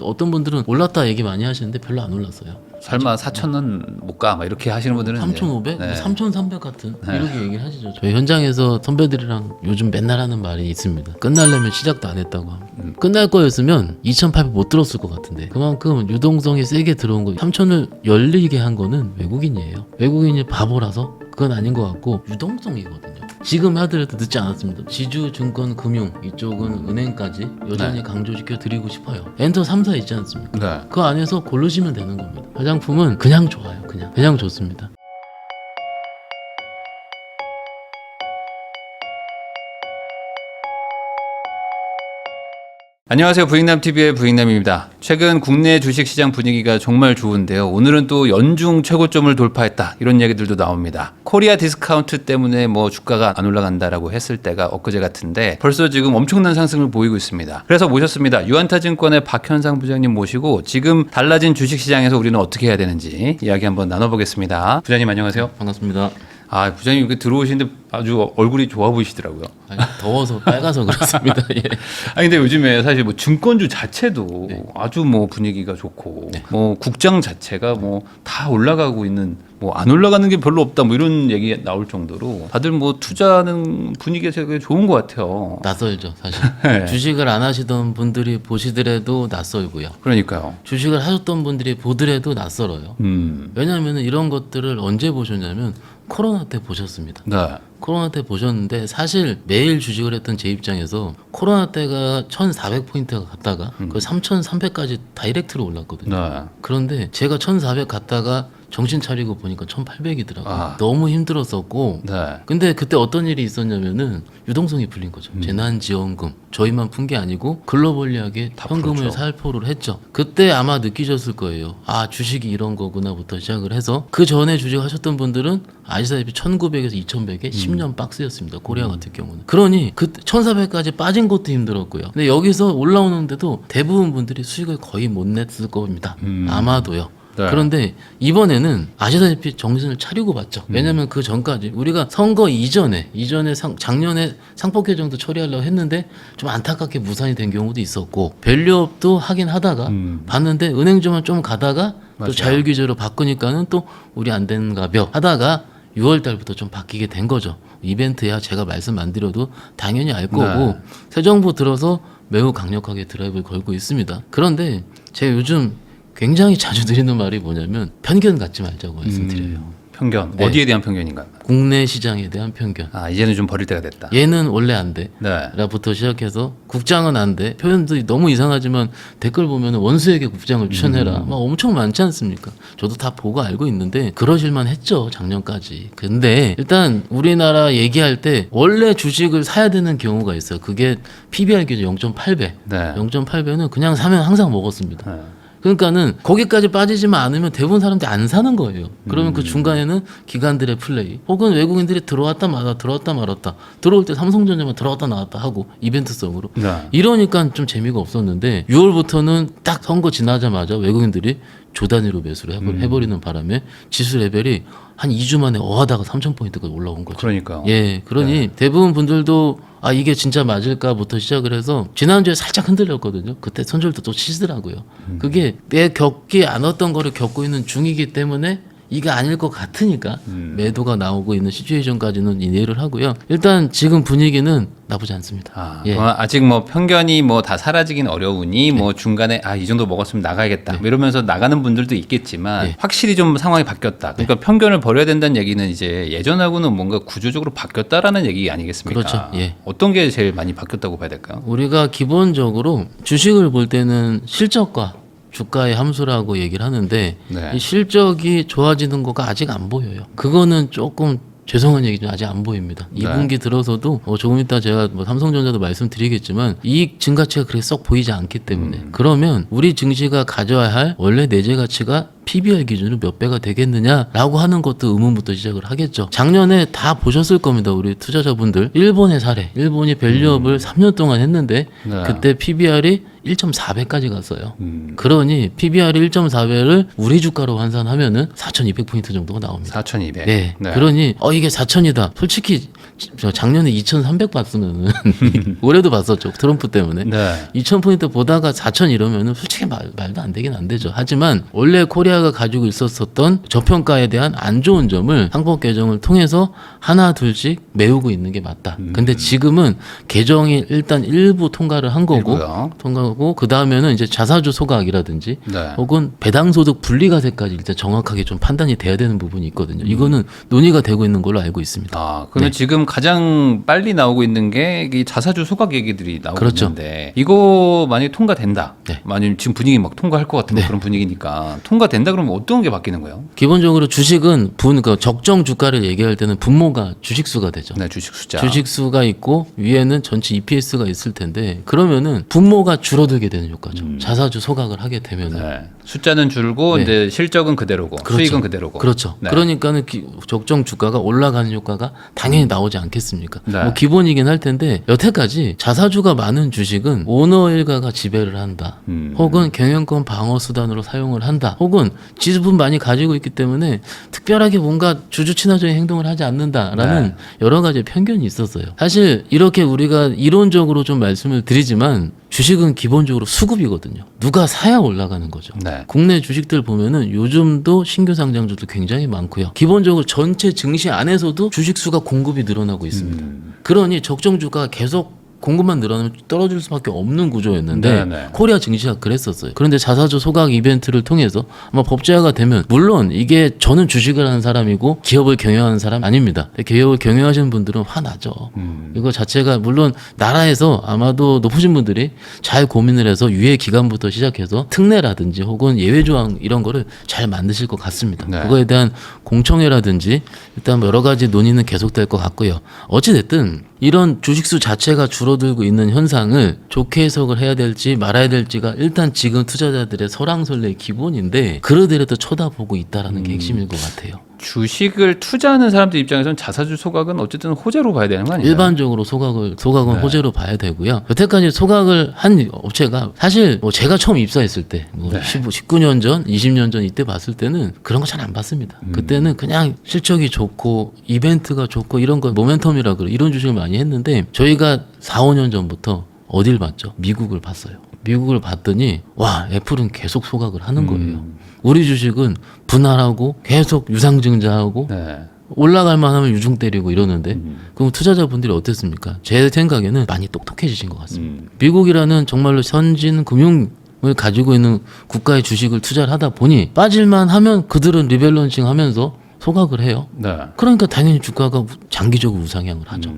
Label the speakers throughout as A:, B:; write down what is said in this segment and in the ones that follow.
A: 어떤 분들은 올랐다 얘기 많이 하시는데 별로 안 올랐어요.
B: 설마 4,000원 못 가? 막 이렇게 하시는 분들은
A: 3,500?
B: 네.
A: 3,300 같은 이렇게 얘기를 하시죠. 저희 현장에서 선배들이랑 요즘 맨날 하는 말이 있습니다. 끝날려면 시작도 안 했다고 합니다. 끝날 거였으면 2,800 못 들었을 것 같은데 그만큼 유동성이 세게 들어온 거 3,000을 열리게 한 거는 외국인이에요. 외국인이 바보라서 그건 아닌 것 같고 유동성이거든요. 지금 하더라도 늦지 않았습니다. 지주, 증권, 금융 이쪽은 은행까지 여전히 강조시켜 드리고 싶어요. 엔터 3사 있지 않습니까?
B: 네.
A: 그 안에서 고르시면 되는 겁니다. 화장품은 그냥 좋아요. 그냥 좋습니다.
B: 안녕하세요. 부익남TV의 부익남입니다. 최근 국내 주식시장 분위기가 정말 좋은데요. 오늘은 또 연중 최고점을 돌파했다. 이런 얘기들도 나옵니다. 코리아 디스카운트 때문에 뭐 주가가 안 올라간다라고 했을 때가 엊그제 같은데 벌써 지금 엄청난 상승을 보이고 있습니다. 그래서 모셨습니다. 유한타증권의 박현상 부장님 모시고 지금 달라진 주식시장에서 우리는 어떻게 해야 되는지 이야기 한번 나눠보겠습니다. 부장님 안녕하세요.
A: 반갑습니다.
B: 아, 부장님 이렇게 들어오시는데 아주 얼굴이 좋아 보이시더라고요.
A: 아니, 더워서 빨가서 그렇습니다. 예.
B: 아니 근데 요즘에 사실 뭐 증권주 자체도 아주 뭐 분위기가 좋고 뭐 국장 자체가 뭐 다 올라가고 있는 뭐 안 올라가는 게 별로 없다 뭐 이런 얘기 나올 정도로 다들 뭐 투자하는 분위기가 되게 좋은 것 같아요.
A: 낯설죠, 사실.
B: 네.
A: 주식을 안 하시던 분들이 보시더라도 낯설고요.
B: 그러니까요.
A: 주식을 하셨던 분들이 보더라도 낯설어요. 왜냐하면 이런 것들을 언제 보셨냐면 코로나 때 보셨습니다.
B: 네.
A: 코로나 때 보셨는데 사실 매일 주식을 했던 제 입장에서 코로나 때가 1,400포인트가 갔다가 그 3,300까지 다이렉트로 올랐거든요.
B: 네.
A: 그런데 제가 1,400 갔다가 정신 차리고 보니까 1,800이더라고요.
B: 아.
A: 너무 힘들었었고
B: 네.
A: 근데 그때 어떤 일이 있었냐면은 유동성이 풀린 거죠. 재난지원금 저희만 푼 게 아니고 글로벌리하게
B: 다
A: 현금을
B: 풀었죠.
A: 살포를 했죠. 그때 아마 느끼셨을 거예요. 아 주식이 이런 거구나부터 시작을 해서 그 전에 주식 하셨던 분들은 아시다시피 1,900에서 2,100에 10년 박스였습니다. 코리아 같은 경우는. 그러니 그 1,400까지 빠진 것도 힘들었고요. 근데 여기서 올라오는데도 대부분 분들이 수익을 거의 못 냈을 겁니다. 아마도요.
B: 네.
A: 그런데 이번에는 아시다시피 정신을 차리고 봤죠. 왜냐면 그 전까지 우리가 선거 이전에 작년에 상폭개정도 처리하려고 했는데 좀 안타깝게 무산이 된 경우도 있었고 밸류업도 하긴 하다가 봤는데 은행주만 좀 가다가
B: 맞아요.
A: 또 자율규제로 바꾸니까는 또 우리 안 되는가벼 하다가 6월 달부터 좀 바뀌게 된 거죠. 이벤트야 제가 말씀 안 드려도 당연히 알 거고
B: 네.
A: 새 정부 들어서 매우 강력하게 드라이브를 걸고 있습니다. 그런데 제가 요즘 굉장히 자주 드리는 말이 뭐냐면 편견 갖지 말자고 말씀드려요.
B: 편견.
A: 네.
B: 어디에 대한 편견인가요?
A: 국내 시장에 대한 편견.
B: 아, 이제는 좀 버릴 때가 됐다.
A: 얘는 원래 안 돼.
B: 네.
A: 라부터 시작해서 국장은 안 돼. 표현들이 너무 이상하지만 댓글 보면 원수에게 국장을 추천해라. 막 엄청 많지 않습니까? 저도 다 보고 알고 있는데 그러실만 했죠. 작년까지. 근데 일단 우리나라 얘기할 때 원래 주식을 사야 되는 경우가 있어요. 그게 PBR 기준 0.8배.
B: 네.
A: 0.8배는 그냥 사면 항상 먹었습니다.
B: 네.
A: 그러니까는 거기까지 빠지지만 않으면 대부분 사람들이 안 사는 거예요. 그러면 그 중간에는 기관들의 플레이 혹은 외국인들이 들어왔다 말았다 들어올 때 삼성전자만 들어왔다 나왔다 하고 이벤트성으로
B: 네.
A: 이러니까 좀 재미가 없었는데 6월부터는 딱 선거 지나자마자 외국인들이 조 단위로 매수를 해버리는 바람에 지수 레벨이 한 2주 만에 어하다가 3,000포인트가 올라온 거죠.
B: 그러니까요.
A: 예, 그러니 대부분 분들도 아 이게 진짜 맞을까부터 시작을 해서 지난주에 살짝 흔들렸거든요. 그때 손절도 또 치시더라고요. 그게 내 겪지 않았던 거를 겪고 있는 중이기 때문에 이게 아닐 것 같으니까 매도가 나오고 있는 시츄에이션까지는 이해를 하고요. 일단 지금 분위기는 나쁘지 않습니다.
B: 아,
A: 예.
B: 아직 뭐 편견이 뭐 다 사라지긴 어려우니 뭐 중간에 아, 이 정도 먹었으면 나가야겠다. 뭐 이러면서 나가는 분들도 있겠지만 확실히 좀 상황이 바뀌었다. 그러니까 편견을 버려야 된다는 얘기는 이제 예전하고는 뭔가 구조적으로 바뀌었다라는 얘기 아니겠습니까?
A: 그렇죠. 예.
B: 어떤 게 제일 많이 바뀌었다고 봐야 될까요?
A: 우리가 기본적으로 주식을 볼 때는 실적과 주가의 함수라고 얘기를 하는데
B: 네.
A: 이 실적이 좋아지는 거가 아직 안 보여요. 그거는 조금 죄송한 얘기지만 아직 안 보입니다.
B: 네.
A: 2분기 들어서도 조금 이따 제가 뭐 삼성전자도 말씀드리겠지만 이익 증가치가 그렇게 썩 보이지 않기 때문에 그러면 우리 증시가 가져야 할 원래 내재 가치가 PBR 기준으로 몇 배가 되겠느냐라고 하는 것도 의문부터 시작을 하겠죠. 작년에 다 보셨을 겁니다. 우리 투자자분들. 일본의 사례. 일본이 밸류업을 3년 동안 했는데
B: 네.
A: 그때 PBR이 1.4배까지 갔어요. 그러니 PBR이 1.4배를 우리 주가로 환산하면은 4,200포인트 정도가 나옵니다.
B: 4,200.
A: 네. 그러니 이게 4,000이다. 솔직히 저 작년에 2,300 봤으면은 올해도 봤었죠. 트럼프 때문에.
B: 네.
A: 2,000포인트 보다가 4,000 이러면은 솔직히 말도 안 되긴 안 되죠. 하지만 원래 코리아가 가지고 있었던 저평가에 대한 안 좋은 점을 상법 개정을 통해서 하나 둘씩 메우고 있는 게 맞다. 근데 지금은 개정이 일단 일부 통과를 한 거고
B: 일부요.
A: 통과하고 그 다음에는 이제 자사주 소각이라든지
B: 네.
A: 혹은 배당소득 분리과세까지 일단 정확하게 좀 판단이 돼야 되는 부분이 있거든요. 이거는 논의가 되고 있는 걸로 알고 있습니다.
B: 아, 그러면
A: 네.
B: 지금 가장 빨리 나오고 있는 게 이 자사주 소각 얘기들이 나오고
A: 그렇죠.
B: 있는데 이거 만약에 통과된다.
A: 네.
B: 만약 지금 분위기 막 통과할 것 같은 그런 분위기니까 통과된다 그러면 어떤 게 바뀌는 거예요?
A: 기본적으로 주식은 그 적정 주가를 얘기할 때는 분모가 주식수가 되죠.
B: 네, 주식 숫자.
A: 주식수가 있고 위에는 전체 EPS가 있을 텐데 그러면은 분모가 줄어들게 되는 효과죠. 자사주 소각을 하게 되면은.
B: 네. 숫자는 줄고
A: 네.
B: 이제 실적은 그대로고
A: 그렇죠.
B: 수익은 그대로고.
A: 그렇죠.
B: 네.
A: 그러니까는 적정 주가가 올라가는 효과가 당연히 나오지 않겠습니까?
B: 네.
A: 뭐 기본이긴 할 텐데 여태까지 자사주가 많은 주식은 오너 일가가 지배를 한다. 혹은 경영권 방어 수단으로 사용을 한다. 혹은 지분 많이 가지고 있기 때문에 특별하게 뭔가 주주 친화적인 행동을 하지 않는다라는
B: 네.
A: 여러 가지 편견이 있었어요. 사실 이렇게 우리가 이론적으로 좀 말씀을 드리지만 주식은 기본적으로 수급이거든요. 누가 사야 올라가는 거죠.
B: 네.
A: 국내 주식들 보면은 요즘도 신규 상장주도 굉장히 많고요. 기본적으로 전체 증시 안에서도 주식 수가 공급이 늘어나고 있습니다. 그러니 적정 주가가 계속 공급만 늘어나면 떨어질 수밖에 없는 구조였는데
B: 네네.
A: 코리아 증시가 그랬었어요. 그런데 자사주 소각 이벤트를 통해서 아마 법제화가 되면 물론 이게 저는 주식을 하는 사람이고 기업을 경영하는 사람 아닙니다. 기업을 경영하시는 분들은 화나죠. 이거 자체가 물론 나라에서 아마도 높으신 분들이 잘 고민을 해서 유예 기간부터 시작해서 특례라든지 혹은 예외 조항 이런 거를 잘 만드실 것 같습니다.
B: 네.
A: 그거에 대한 공청회라든지 일단 여러 가지 논의는 계속될 것 같고요. 어찌 됐든 이런 주식수 자체가 줄어들고 있는 현상을 좋게 해석을 해야 될지 말아야 될지가 일단 지금 투자자들의 설왕설래의 기본인데 그러더라도 쳐다보고 있다라는 게 핵심일 것 같아요.
B: 주식을 투자하는 사람들 입장에서는 자사주 소각은 어쨌든 호재로 봐야 되는 거 아니에요?
A: 일반적으로 소각은
B: 네.
A: 호재로 봐야 되고요. 여태까지 소각을 한 업체가 사실 뭐 제가 처음 입사했을 때 뭐
B: 네.
A: 19년 전, 20년 전 이때 봤을 때는 그런 거 잘 안 봤습니다. 그때는 그냥 실적이 좋고 이벤트가 좋고 이런 거 모멘텀이라 그래 이런 주식을 많이 했는데 저희가 4, 5년 전부터 어딜 봤죠? 미국을 봤어요. 미국을 봤더니 와 애플은 계속 소각을 하는 거예요. 우리 주식은 분할하고 계속 유상증자하고
B: 네.
A: 올라갈 만하면 유중 때리고 이러는데 그럼 투자자분들이 어땠습니까? 제 생각에는 많이 똑똑해지신 것 같습니다. 미국이라는 정말로 선진 금융을 가지고 있는 국가의 주식을 투자를 하다 보니 빠질만 하면 그들은 리밸런싱 하면서 소각을 해요.
B: 네.
A: 그러니까 당연히 주가가 장기적으로 우상향을 하죠.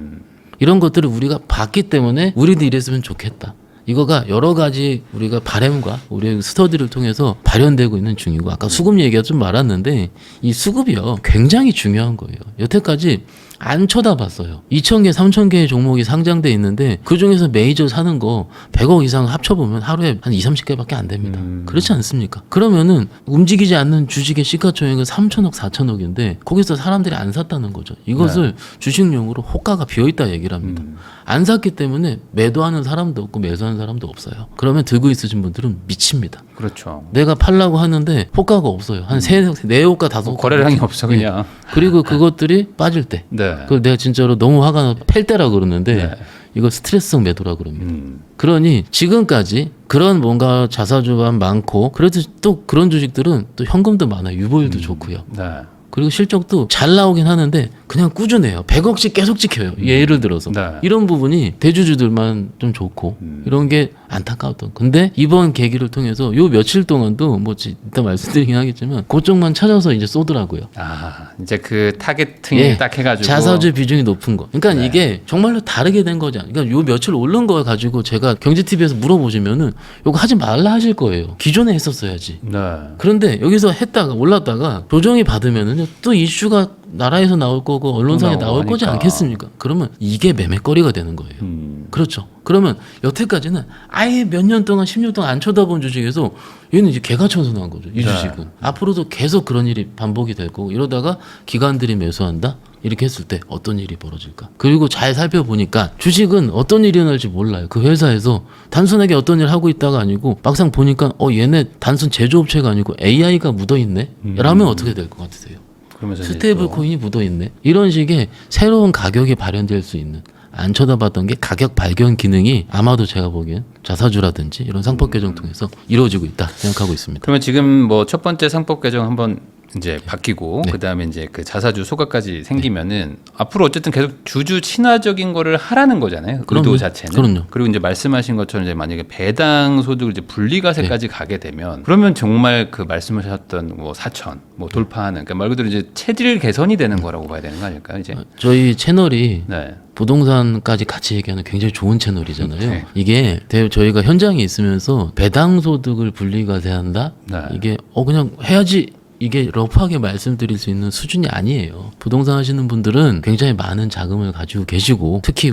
A: 이런 것들을 우리가 봤기 때문에 우리도 이랬으면 좋겠다. 이거가 여러 가지 우리가 바램과 우리의 스터디를 통해서 발현되고 있는 중이고 아까 수급 얘기가 좀 많았는데 이 수급이요 굉장히 중요한 거예요. 여태까지 안 쳐다봤어요. 2,000개, 3,000개의 종목이 상장돼 있는데 그중에서 메이저 사는 거 100억 이상 합쳐보면 하루에 한 2, 30개밖에 안 됩니다. 그렇지 않습니까? 그러면은 움직이지 않는 주식의 시가총액은 3,000억, 4,000억인데 거기서 사람들이 안 샀다는 거죠. 이것을 주식용으로 호가가 비어있다 얘기를 합니다. 안 샀기 때문에 매도하는 사람도 없고 매수하는 사람도 없어요. 그러면 들고 있으신 분들은 미칩니다.
B: 그렇죠.
A: 내가 팔라고 하는데 호가가 없어요. 한 네 호가, 다섯 호가.
B: 거래량이 없어 그냥.
A: 그리고 그것들이 빠질 때.
B: 네.
A: 그걸 내가 진짜로 너무 화가 나서 팰 때라 그러는데
B: 네.
A: 이거 스트레스성 매도라 그럽니다. 그러니 지금까지 그런 뭔가 자사주가 많고 그래도 또 그런 주식들은 또 현금도 많아요. 유보율도 좋고요.
B: 네.
A: 그리고 실적도 잘 나오긴 하는데 그냥 꾸준해요. 100억씩 계속 찍혀요. 예를 들어서.
B: 네.
A: 이런 부분이 대주주들만 좀 좋고 이런 게 안타까웠던. 근데 이번 계기를 통해서 요 며칠 동안도 뭐 이따 말씀드리긴 하겠지만 그쪽만 찾아서 이제 쏘더라고요.
B: 아 이제 그 타겟팅이
A: 예,
B: 딱 해가지고
A: 자사주 비중이 높은 거. 그러니까
B: 네.
A: 이게 정말로 다르게 된 거죠. 그러니까 요 며칠 오른 거 가지고 제가 경제TV에서 물어보시면은 요거 하지 말라 하실 거예요. 기존에 했었어야지.
B: 네.
A: 그런데 여기서 했다가 올랐다가 조정이 받으면은 또 이슈가 나라에서 나올 거고 언론상에 나올 거지
B: 하니까.
A: 않겠습니까? 그러면 이게 매매거리가 되는 거예요. 그렇죠. 그러면 여태까지는 아예 몇 년 동안 10년 동안 안 쳐다본 주식에서 얘는 이제 개가천선한 거죠. 이
B: 네.
A: 주식은 앞으로도 계속 그런 일이 반복이 될 거고 이러다가 기관들이 매수한다. 이렇게 했을 때 어떤 일이 벌어질까? 그리고 잘 살펴보니까 주식은 어떤 일이 일어날지 몰라요. 그 회사에서 단순하게 어떤 일 하고 있다가 아니고 막상 보니까 얘네 단순 제조업체가 아니고 AI가 묻어있네? 라면 어떻게 될 것 같으세요?
B: 그러면서 이제
A: 스테이블
B: 또
A: 코인이 묻어있네? 이런 식의 새로운 가격이 발현될 수 있는 안 쳐다봤던 게 가격 발견 기능이 아마도 제가 보기엔 자사주라든지 이런 상법 개정 통해서 이루어지고 있다 생각하고 있습니다.
B: 그러면 지금 뭐 첫 번째 상법 개정 한번 이제 바뀌고
A: 네.
B: 그다음에 이제 그 자사주 소각까지 생기면은 앞으로 어쨌든 계속 주주 친화적인 거를 하라는 거잖아요.
A: 그럼요.
B: 의도 자체는.
A: 그럼요.
B: 그리고 이제 말씀하신 것처럼 이제 만약에 배당 소득을 이제 분리과세까지
A: 네.
B: 가게 되면 그러면 정말 그 말씀하셨던 뭐 4천 뭐 돌파하는 그러니까 말 그대로 이제 체질 개선이 되는 거라고 봐야 되는 거 아닐까요? 이제.
A: 저희 채널이
B: 네.
A: 부동산까지 같이 얘기하는 굉장히 좋은 채널이잖아요.
B: 네.
A: 이게 저희가 현장에 있으면서 배당 소득을 분리과세한다.
B: 네.
A: 이게 그냥 해야지. 이게 러프하게 말씀드릴 수 있는 수준이 아니에요. 부동산 하시는 분들은 굉장히 많은 자금을 가지고 계시고 특히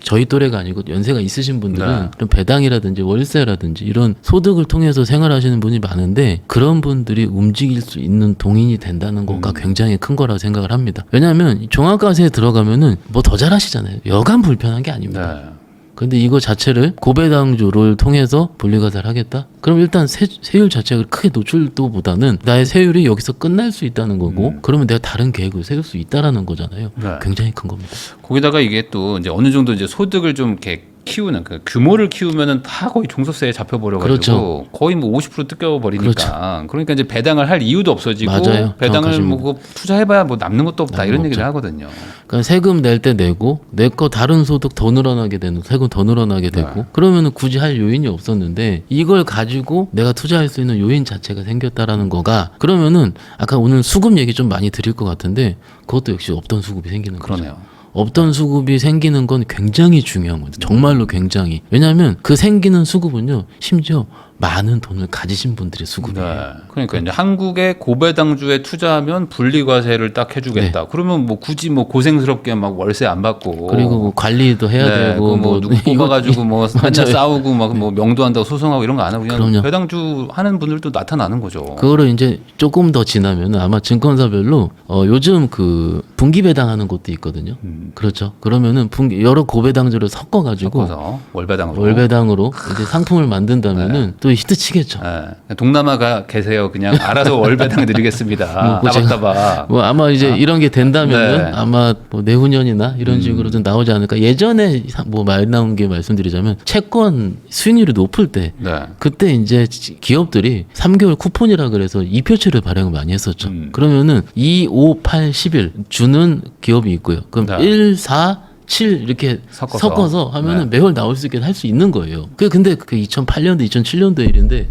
A: 저희 또래가 아니고 연세가 있으신 분들은
B: 네.
A: 이런 배당이라든지 월세라든지 이런 소득을 통해서 생활하시는 분이 많은데 그런 분들이 움직일 수 있는 동인이 된다는 것과 굉장히 큰 거라고 생각을 합니다. 왜냐하면 종합과세에 들어가면은 뭐 더 잘하시잖아요. 여간 불편한 게 아닙니다.
B: 네.
A: 근데 이거 자체를 고배당주를 통해서 분리과세를 하겠다? 그럼 일단 세율 자체가 크게 노출도보다는 나의 세율이 여기서 끝날 수 있다는 거고 그러면 내가 다른 계획을 세울 수 있다라는 거잖아요.
B: 네.
A: 굉장히 큰 겁니다.
B: 거기다가 이게 또 이제 어느 정도 이제 소득을 좀 이렇게 키우는 그 규모를 키우면은 다 거의 종소세에 잡혀버려가지고
A: 그렇죠.
B: 거의 뭐 50% 뜯겨버리니까 그러니까 이제 배당을 할 이유도 없어지고
A: 맞아요.
B: 배당을
A: 정확하십니다.
B: 뭐 그거 투자해봐야 뭐 남는 것도 없다
A: 남는
B: 이런
A: 거
B: 얘기를
A: 없죠.
B: 하거든요.
A: 그러니까 세금 낼 때 내고 내 거 다른 소득 더 늘어나게 되는 세금 더 늘어나게 되고
B: 네.
A: 그러면은 굳이 할 요인이 없었는데 이걸 가지고 내가 투자할 수 있는 요인 자체가 생겼다라는 거가 그러면은 아까 오늘 수급 얘기 좀 많이 드릴 것 같은데 그것도 역시 없던 수급이 생기는 거죠.
B: 그러네요.
A: 없던 수급이 생기는 건 굉장히 중요한 거예요. 정말로 굉장히. 왜냐하면 그 생기는 수급은요. 심지어 많은 돈을 가지신 분들의 수급이에요.
B: 네. 그러니까 이제 한국의 고배당주에 투자하면 분리과세를 딱 해주겠다. 그러면 뭐 굳이 뭐 고생스럽게 막 월세 안 받고
A: 그리고 뭐 관리도 해야
B: 네,
A: 되고
B: 뭐 누구
A: 이거-
B: 뽑아가지고 뭐 맨날
A: 맞아요.
B: 싸우고 막 뭐 명도한다고 소송하고 이런 거 안 하고 그냥
A: 그럼요.
B: 배당주 하는 분들도 나타나는 거죠.
A: 그거를 이제 조금 더 지나면 아마 증권사별로 요즘 그 분기 배당하는 곳도 있거든요. 그렇죠. 그러면은 여러 고배당주를 섞어가지고
B: 섞어서 월배당으로.
A: 월배당으로 이제 상품을 만든다면은 또 히트치겠죠.
B: 네. 동남아가 계세요. 그냥 알아서 월배당 드리겠습니다.
A: 뭐 제가-
B: 따박따박.
A: 뭐 아마 이제 이런 게 된다면은
B: 네.
A: 아마 뭐 내후년이나 이런 식으로 좀 나오지 않을까. 예전에 뭐 말 나온 게 말씀드리자면 채권 수익률이 높을 때
B: 네.
A: 그때 이제 기업들이 3개월 쿠폰이라 그래서 이표채를 발행을 많이 했었죠. 그러면은 2, 5, 8, 11 주는 기업이 있고요. 그럼
B: 네.
A: 1, 4, 7 이렇게 섞어서 하면은 매월 나올 수 있게 할 수 있는 거예요. 근데 그 2008년도, 2007년도 일인데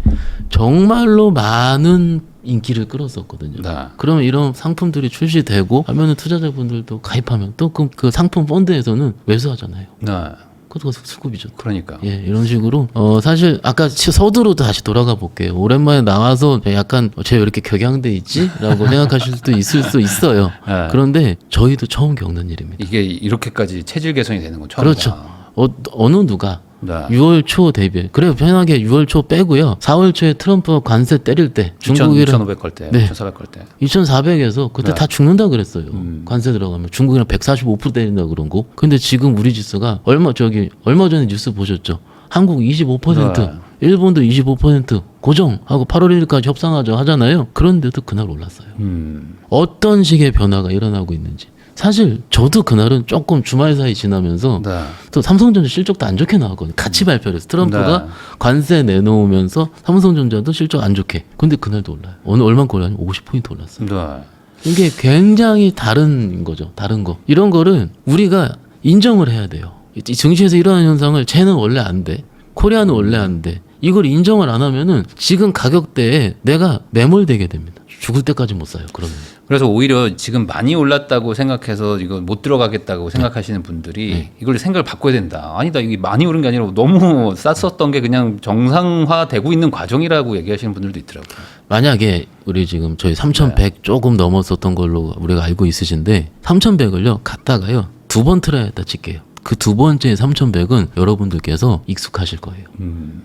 A: 정말로 많은 인기를 끌었었거든요.
B: 네.
A: 그러면 이런 상품들이 출시되고 하면은 투자자분들도 가입하면 또 그 상품 펀드에서는 매수하잖아요.
B: 네.
A: 그것도 수급이죠.
B: 그러니까.
A: 예, 이런 식으로 사실 아까 서두로 다시 돌아가 볼게요. 오랜만에 나와서 약간 쟤 왜 이렇게 격양돼 있지?라고 생각하실 수도 있을 수 있어요.
B: 네.
A: 그런데 저희도 처음 겪는 일입니다.
B: 이게 이렇게까지 체질 개선이 되는 건 처음이다.
A: 그렇죠. 어느 누가
B: 네.
A: 6월 초 대비 그래요. 편하게 6월 초 빼고요. 4월 초에 트럼프가 관세 때릴 때 중국이랑
B: 2,500 걸 때,
A: 네.
B: 2,400 걸 때.
A: 2,400에서 그때
B: 네.
A: 다 죽는다 그랬어요. 관세 들어가면 중국이랑 145% 때린다 그런 거. 근데 지금 우리 지수가 얼마 전에 뉴스 보셨죠? 한국 25%,
B: 네.
A: 일본도 25% 고정하고 8월 1일까지 협상하자 하잖아요. 그런데도 그날 올랐어요. 어떤 식의 변화가 일어나고 있는지. 사실 저도 그날은 조금 주말 사이 지나면서
B: 네.
A: 또 삼성전자 실적도 안 좋게 나왔거든요. 같이 발표를 해서 트럼프가
B: 네.
A: 관세 내놓으면서 삼성전자도 실적 안 좋게. 근데 그날도 올라요. 얼마큼 올라요? 50포인트 올랐어요.
B: 네.
A: 이게 굉장히 다른 거죠. 다른 거. 이런 거를 우리가 인정을 해야 돼요. 이 증시에서 일어나는 현상을 쟤는 원래 안 돼. 코리아는 원래 안 돼. 이걸 인정을 안 하면은 지금 가격대에 내가 매몰되게 됩니다. 죽을 때까지 못 사요. 그러면.
B: 그래서 오히려 지금 많이 올랐다고 생각해서 이거 못 들어가겠다고 생각하시는 분들이 이걸 생각을 바꿔야 된다. 아니다, 이게 많이 오른 게 아니라 너무 쌌었던 게 그냥 정상화되고 있는 과정이라고 얘기하시는 분들도 있더라고요.
A: 만약에 우리 지금 저희 3,100 조금 넘었었던 걸로 우리가 알고 있으신데 3,100을요 갔다가요 2번 트라이했다 칠게요. 그 두 번째 3,100은 여러분들께서 익숙하실 거예요.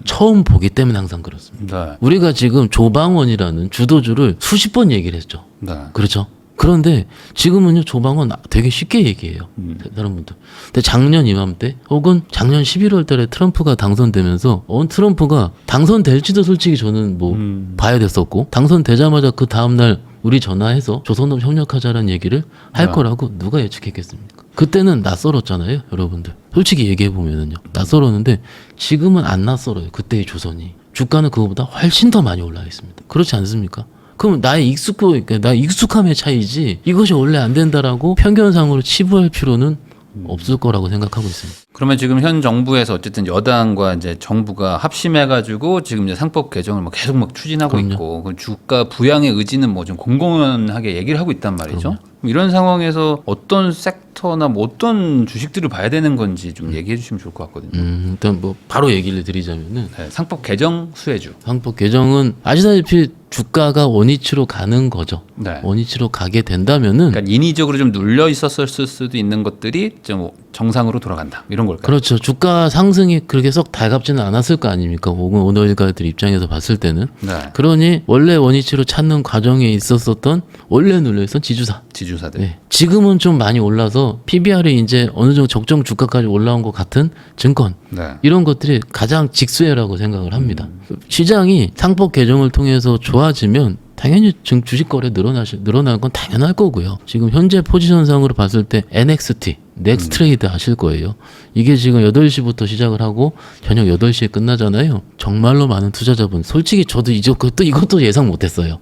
A: 처음 보기 때문에 항상 그렇습니다.
B: 네.
A: 우리가 지금 조방원이라는 주도주를 수십 번 얘기를 했죠.
B: 네.
A: 그렇죠? 그런데 지금은요 조방원 되게 쉽게 얘기해요. 다른 분들. 근데 작년 이맘때 혹은 작년 11월 달에 트럼프가 당선되면서 트럼프가 당선될지도 솔직히 저는 뭐 봐야 됐었고 당선되자마자 그 다음날 우리 전화해서 조선업 협력하자라는 얘기를 할 거라고 누가 예측했겠습니까? 그때는 낯설었잖아요, 여러분들. 솔직히 얘기해보면은요. 낯설었는데 지금은 안 낯설어요, 그때의 조선이. 주가는 그거보다 훨씬 더 많이 올라 있습니다. 그렇지 않습니까? 그럼 나의 익숙함의 차이지 이것이 원래 안 된다라고 편견상으로 치부할 필요는 없을 거라고 생각하고 있습니다.
B: 그러면 지금 현 정부에서 어쨌든 여당과 이제 정부가 합심해가지고 지금 이제 상법 개정을 막 계속 막 추진하고
A: 그럼요.
B: 있고 그 주가 부양의 의지는 뭐 좀 공공연하게 얘기를 하고 있단 말이죠. 이런 상황에서 어떤 섹터나 뭐 어떤 주식들을 봐야 되는 건지 좀 얘기해 주시면 좋을 것 같거든요.
A: 일단 뭐 바로 얘기를 드리자면은
B: 네, 상법 개정 수혜주.
A: 상법 개정은 아시다시피 주가가 원위치로 가는 거죠.
B: 네.
A: 원위치로 가게 된다면은
B: 그러니까 인위적으로 좀 눌려 있었을 수도 있는 것들이 좀 정상으로 돌아간다 이런 걸까요?
A: 그렇죠. 주가 상승이 그렇게 썩 달갑지는 않았을 거 아닙니까? 혹은 오너일가들 입장에서 봤을 때는.
B: 네.
A: 그러니 원래 원위치로 찾는 과정에 있었던 원래 눌려있던
B: 지주사들.
A: 네. 지금은 좀 많이 올라서 PBR이 이제 어느 정도 적정 주가까지 올라온 것 같은 증권
B: 네.
A: 이런 것들이 가장 직수혜라고 생각을 합니다. 시장이 상법 개정을 통해서 좋아지면 당연히 주식 거래 늘어나는 건 당연할 거고요. 지금 현재 포지션상으로 봤을 때 NXT, 넥스트레이드 아실 거예요. 이게 지금 8시부터 시작을 하고 저녁 8시에 끝나잖아요. 정말로 많은 투자자분, 솔직히 저도 이것도 예상 못했어요.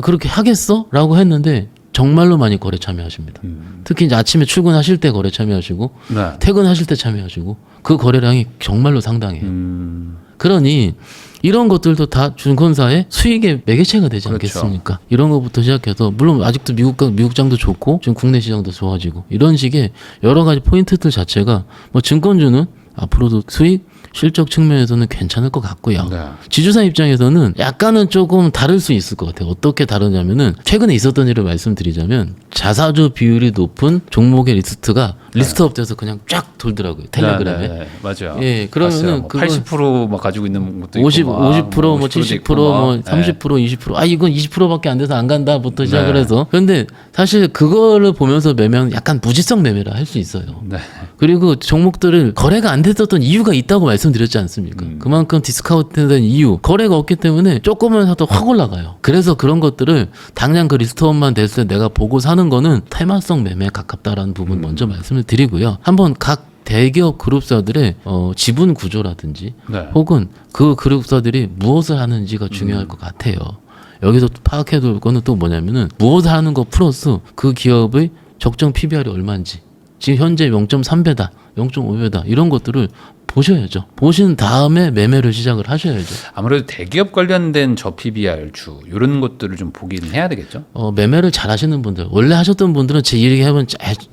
A: 그렇게 하겠어? 라고 했는데 정말로 많이 거래 참여하십니다. 특히 이제 아침에 출근하실 때 거래 참여하시고
B: 네.
A: 퇴근하실 때 참여하시고 그 거래량이 정말로 상당해요. 그러니 이런 것들도 다 증권사의 수익의 매개체가 되지
B: 그렇죠.
A: 않겠습니까? 이런 것부터 시작해서 물론 아직도 미국장도 좋고 지금 국내 시장도 좋아지고 이런 식의 여러 가지 포인트들 자체가 뭐 증권주는 앞으로도 수익 실적 측면에서는 괜찮을 것 같고요.
B: 네.
A: 지주사 입장에서는 약간은 조금 다를 수 있을 것 같아요. 어떻게 다르냐면은 최근에 있었던 일을 말씀드리자면 자사주 비율이 높은 종목의 리스트가 리스트업돼서 그냥 쫙 돌더라고요. 텔레그램에.
B: 네, 맞아요.
A: 예, 그러면은
B: 뭐 80%막 가지고 있는 것도
A: 50,
B: 있고 막
A: 50%, 뭐 70%, 뭐 30%, 20%. 이건 20%밖에 안 돼서 안 간다부터 시작을
B: 네.
A: 해서. 그런데 사실 그거를 보면서 매매는 약간 무지성 매매라 할 수 있어요.
B: 네.
A: 그리고 종목들을 거래가 안 됐었던 이유가 있다고 말씀드렸지 않습니까? 그만큼 디스카운트된 이유, 거래가 없기 때문에 조금만 사도 확 올라가요. 그래서 그런 것들을 당장 그 리스트업만 됐을 때 내가 보고 사는 거는 테마성 매매에 가깝다라는 부분 먼저 말씀을 드리고요. 한번 각 대기업 그룹사들의 지분 구조라든지
B: 네.
A: 혹은 그 그룹사들이 무엇을 하는지가 중요할 것 같아요. 여기서 파악해둘 거는 또 뭐냐면은 무엇을 하는 거 플러스 그 기업의 적정 PBR이 얼마인지 지금 현재 0.3배다, 0.5배다 이런 것들을 보셔야죠. 보신 다음에 매매를 시작을 하셔야죠.
B: 아무래도 대기업 관련된 저PBR 주 이런 것들을 좀 보긴 해야 되겠죠.
A: 매매를 잘 하시는 분들, 원래 하셨던 분들은 제 얘기 하면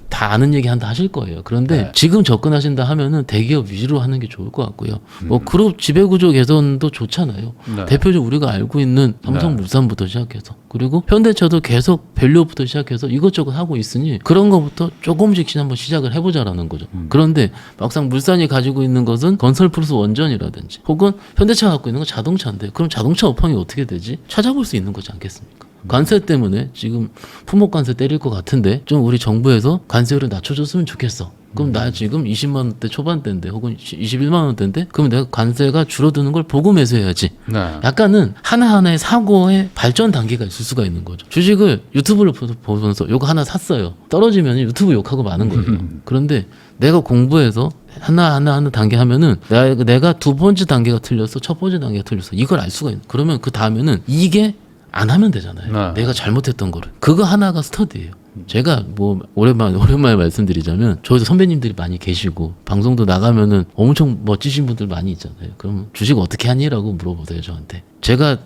A: 다 아는 얘기 한다 하실 거예요. 그런데
B: 네.
A: 지금 접근하신다 하면은 대기업 위주로 하는 게 좋을 것 같고요. 뭐 그룹 지배구조 개선도 좋잖아요.
B: 네.
A: 대표적으로 우리가 알고 있는 삼성물산부터 시작해서 그리고 현대차도 계속 밸류부터 시작해서 이것저것 하고 있으니 그런 거부터 조금씩 한번 시작을 해보자라는 거죠. 그런데 막상 물산이 가지고 있는 것은 건설 플러스 원전이라든지 혹은 현대차가 갖고 있는 건 자동차인데 그럼 자동차 업황이 어떻게 되지? 찾아볼 수 있는 거지 않겠습니까? 관세 때문에 지금 품목 관세 때릴 것 같은데 좀 우리 정부에서 관세율을 낮춰줬으면 좋겠어. 그럼 나 지금 20만 원대 초반대인데 혹은 21만 원대인데 그럼 내가 관세가 줄어드는 걸 보고 매수해야지.
B: 네.
A: 약간은 하나하나의 사고의 발전 단계가 있을 수가 있는 거죠. 주식을 유튜브를 보면서 이거 하나 샀어요. 떨어지면 유튜브 욕하고 마는 거예요. 그런데 내가 공부해서 하나 단계 하면은 내가 두 번째 단계가 틀렸어, 첫 번째 단계가 틀렸어. 이걸 알 수가 있는. 그러면 그 다음에는 이게 안 하면 되잖아요.
B: 네.
A: 내가 잘못했던 거를. 그거 하나가 스터디예요. 제가 뭐 오랜만에 말씀드리자면 저희도 선배님들이 많이 계시고 방송도 나가면은 엄청 멋지신 분들 많이 있잖아요. 그럼 주식 어떻게 하니라고 물어보세요 저한테. 제가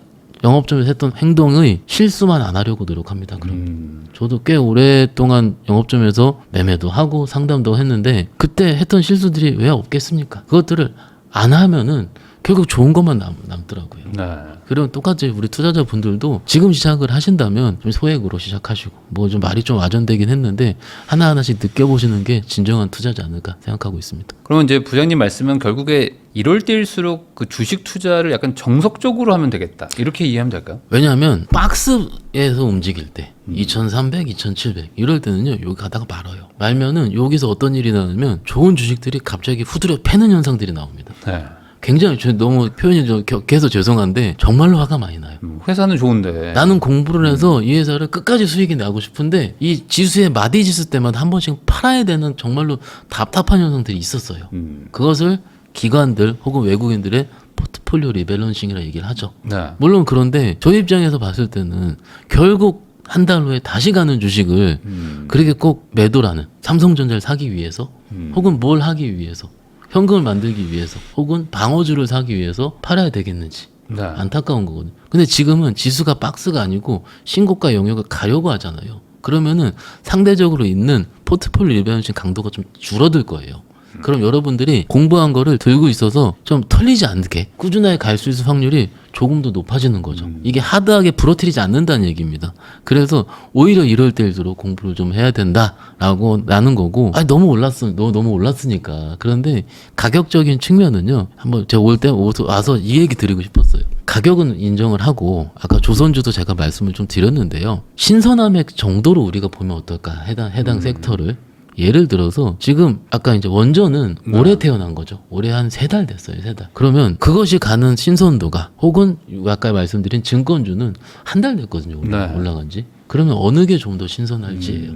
A: 영업점에서 했던 행동의 실수만 안 하려고 노력합니다. 그럼 저도 꽤 오랫동안 영업점에서 매매도 하고 상담도 했는데 그때 했던 실수들이 왜 없겠습니까? 그것들을 안 하면은 결국 좋은 것만 남더라고요.
B: 네.
A: 그럼 똑같이 우리 투자자분들도 지금 시작을 하신다면 좀 소액으로 시작하시고 뭐 좀 말이 좀 와전되긴 했는데 하나하나씩 느껴보시는 게 진정한 투자지 않을까 생각하고 있습니다.
B: 그러면 이제 부장님 말씀은 결국에 이럴 때일수록 그 주식 투자를 약간 정석적으로 하면 되겠다. 이렇게 이해하면 될까요?
A: 왜냐하면 박스에서 움직일 때 2300, 2700 이럴 때는요 여기 가다가 말아요. 말면은 여기서 어떤 일이 나냐면 좋은 주식들이 갑자기 후드려 패는 현상들이 나옵니다.
B: 네.
A: 굉장히 저 너무 표현이 좀 격해서 죄송한데 정말로 화가 많이 나요.
B: 회사는 좋은데.
A: 나는 공부를 해서 이 회사를 끝까지 수익이 나고 싶은데 이 지수의 마디 지수 때마다 한 번씩 팔아야 되는 정말로 답답한 현상들이 있었어요. 그것을 기관들 혹은 외국인들의 포트폴리오 리밸런싱이라 얘기를 하죠.
B: 네.
A: 물론 그런데 저희 입장에서 봤을 때는 결국 한 달 후에 다시 가는 주식을 그렇게 꼭 매도라는 삼성전자를 사기 위해서 혹은 뭘 하기 위해서 현금을 만들기 위해서 혹은 방어주를 사기 위해서 팔아야 되겠는지
B: 네.
A: 안타까운 거거든요. 근데 지금은 지수가 박스가 아니고 신고가 영역을 가려고 하잖아요. 그러면은 상대적으로 있는 포트폴리오 리밸런싱 강도가 좀 줄어들 거예요. 그럼 여러분들이 공부한 거를 들고 있어서 좀 털리지 않게 꾸준하게 갈 수 있을 확률이 조금 더 높아지는 거죠. 이게 하드하게 부러뜨리지 않는다는 얘기입니다. 그래서 오히려 이럴 때일수록 공부를 좀 해야 된다라고 나는 거고, 아니 너무 너무 올랐으니까. 그런데 가격적인 측면은요, 한번 제가 올 때 와서 이 얘기 드리고 싶었어요. 가격은 인정을 하고 아까 조선주도 제가 말씀을 좀 드렸는데요. 신선함의 정도로 우리가 보면 어떨까? 해당 섹터를. 예를 들어서 지금 아까 이제 원전은 올해 태어난 거죠. 올해 한 3달 됐어요. 3달. 그러면 그것이 가는 신선도가 혹은 아까 말씀드린 증권주는 한 달 됐거든요.
B: 네.
A: 올라간 지. 그러면 어느 게 좀 더 신선할지예요.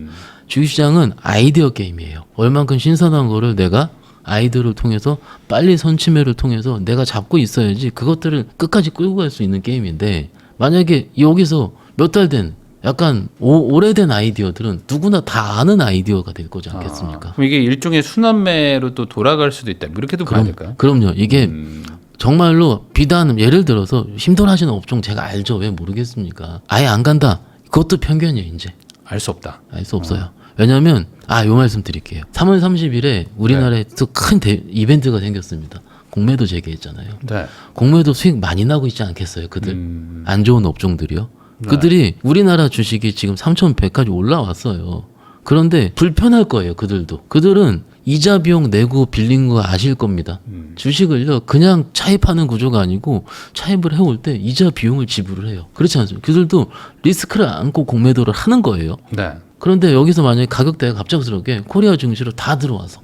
A: 주식시장은 아이디어 게임이에요. 얼만큼 신선한 거를 내가 아이디어를 통해서 빨리 선취매를 통해서 내가 잡고 있어야지 그것들을 끝까지 끌고 갈 수 있는 게임인데 만약에 여기서 몇 달 된 약간 오래된 아이디어들은 누구나 다 아는 아이디어가 될 거지 않겠습니까?
B: 그럼 이게 일종의 순환매로 또 돌아갈 수도 있다. 뭐 이렇게도 봐야 될까요?
A: 그럼요. 이게 정말로 비단 예를 들어서 힘들어하시는 업종 제가 알죠. 왜 모르겠습니까? 아예 안 간다. 그것도 편견이에요. 이제
B: 알 수 없다.
A: 알 수 없어요. 왜냐하면 요 말씀 드릴게요. 3월 30일에 우리나라에서 큰 이벤트가 생겼습니다. 공매도 재개했잖아요.
B: 네.
A: 공매도 수익 많이 나고 있지 않겠어요? 그들 안 좋은 업종들이요.
B: 네.
A: 그들이 우리나라 주식이 지금 3,100까지 올라왔어요. 그런데 불편할 거예요. 그들은 이자 비용 내고 빌린 거 아실 겁니다. 주식을요 그냥 차입하는 구조가 아니고 차입을 해올 때 이자 비용을 지불을 해요. 그렇지 않습니까? 그들도 리스크를 안고 공매도를 하는 거예요.
B: 네.
A: 그런데 여기서 만약에 가격대가 갑작스럽게 코리아 증시로 다 들어와서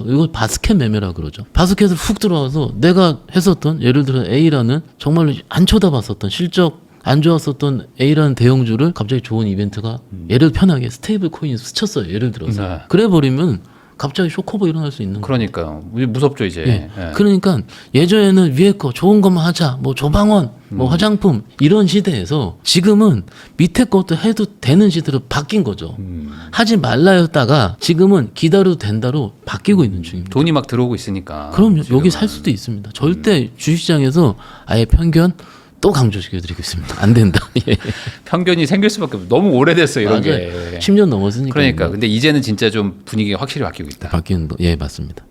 A: 이걸 바스켓 매매라 그러죠. 바스켓을 훅 들어와서 내가 했었던 예를 들어 A라는 정말로 안 쳐다봤었던 실적 안 좋았었던 A라는 대형주를 갑자기 좋은 이벤트가 예를 편하게 스테이블 코인이 스쳤어요. 예를 들어서.
B: 네.
A: 그래 버리면 갑자기 쇼커버 일어날 수 있는 거예요.
B: 그러니까요. 무섭죠 이제.
A: 예.
B: 예.
A: 그러니까 예전에는 위에 거 좋은 것만 하자. 뭐 조방원, 뭐 화장품 이런 시대에서 지금은 밑에 것도 해도 되는 시대로 바뀐 거죠. 하지 말라였다가 지금은 기다려도 된다로 바뀌고 있는 중입니다.
B: 돈이 막 들어오고 있으니까.
A: 그럼요.
B: 지금은.
A: 여기 살 수도 있습니다. 절대 주식시장에서 아예 편견 또 강조시켜드리고 있습니다. 안 된다. 예.
B: 편견이 생길 수밖에 없어. 너무 오래됐어요 이런
A: 맞아요.
B: 게.
A: 10년 넘었으니까.
B: 그러니까 근데 이제는 진짜 좀 분위기가 확실히 바뀌고 있다.
A: 바뀌는 거. 예, 맞습니다.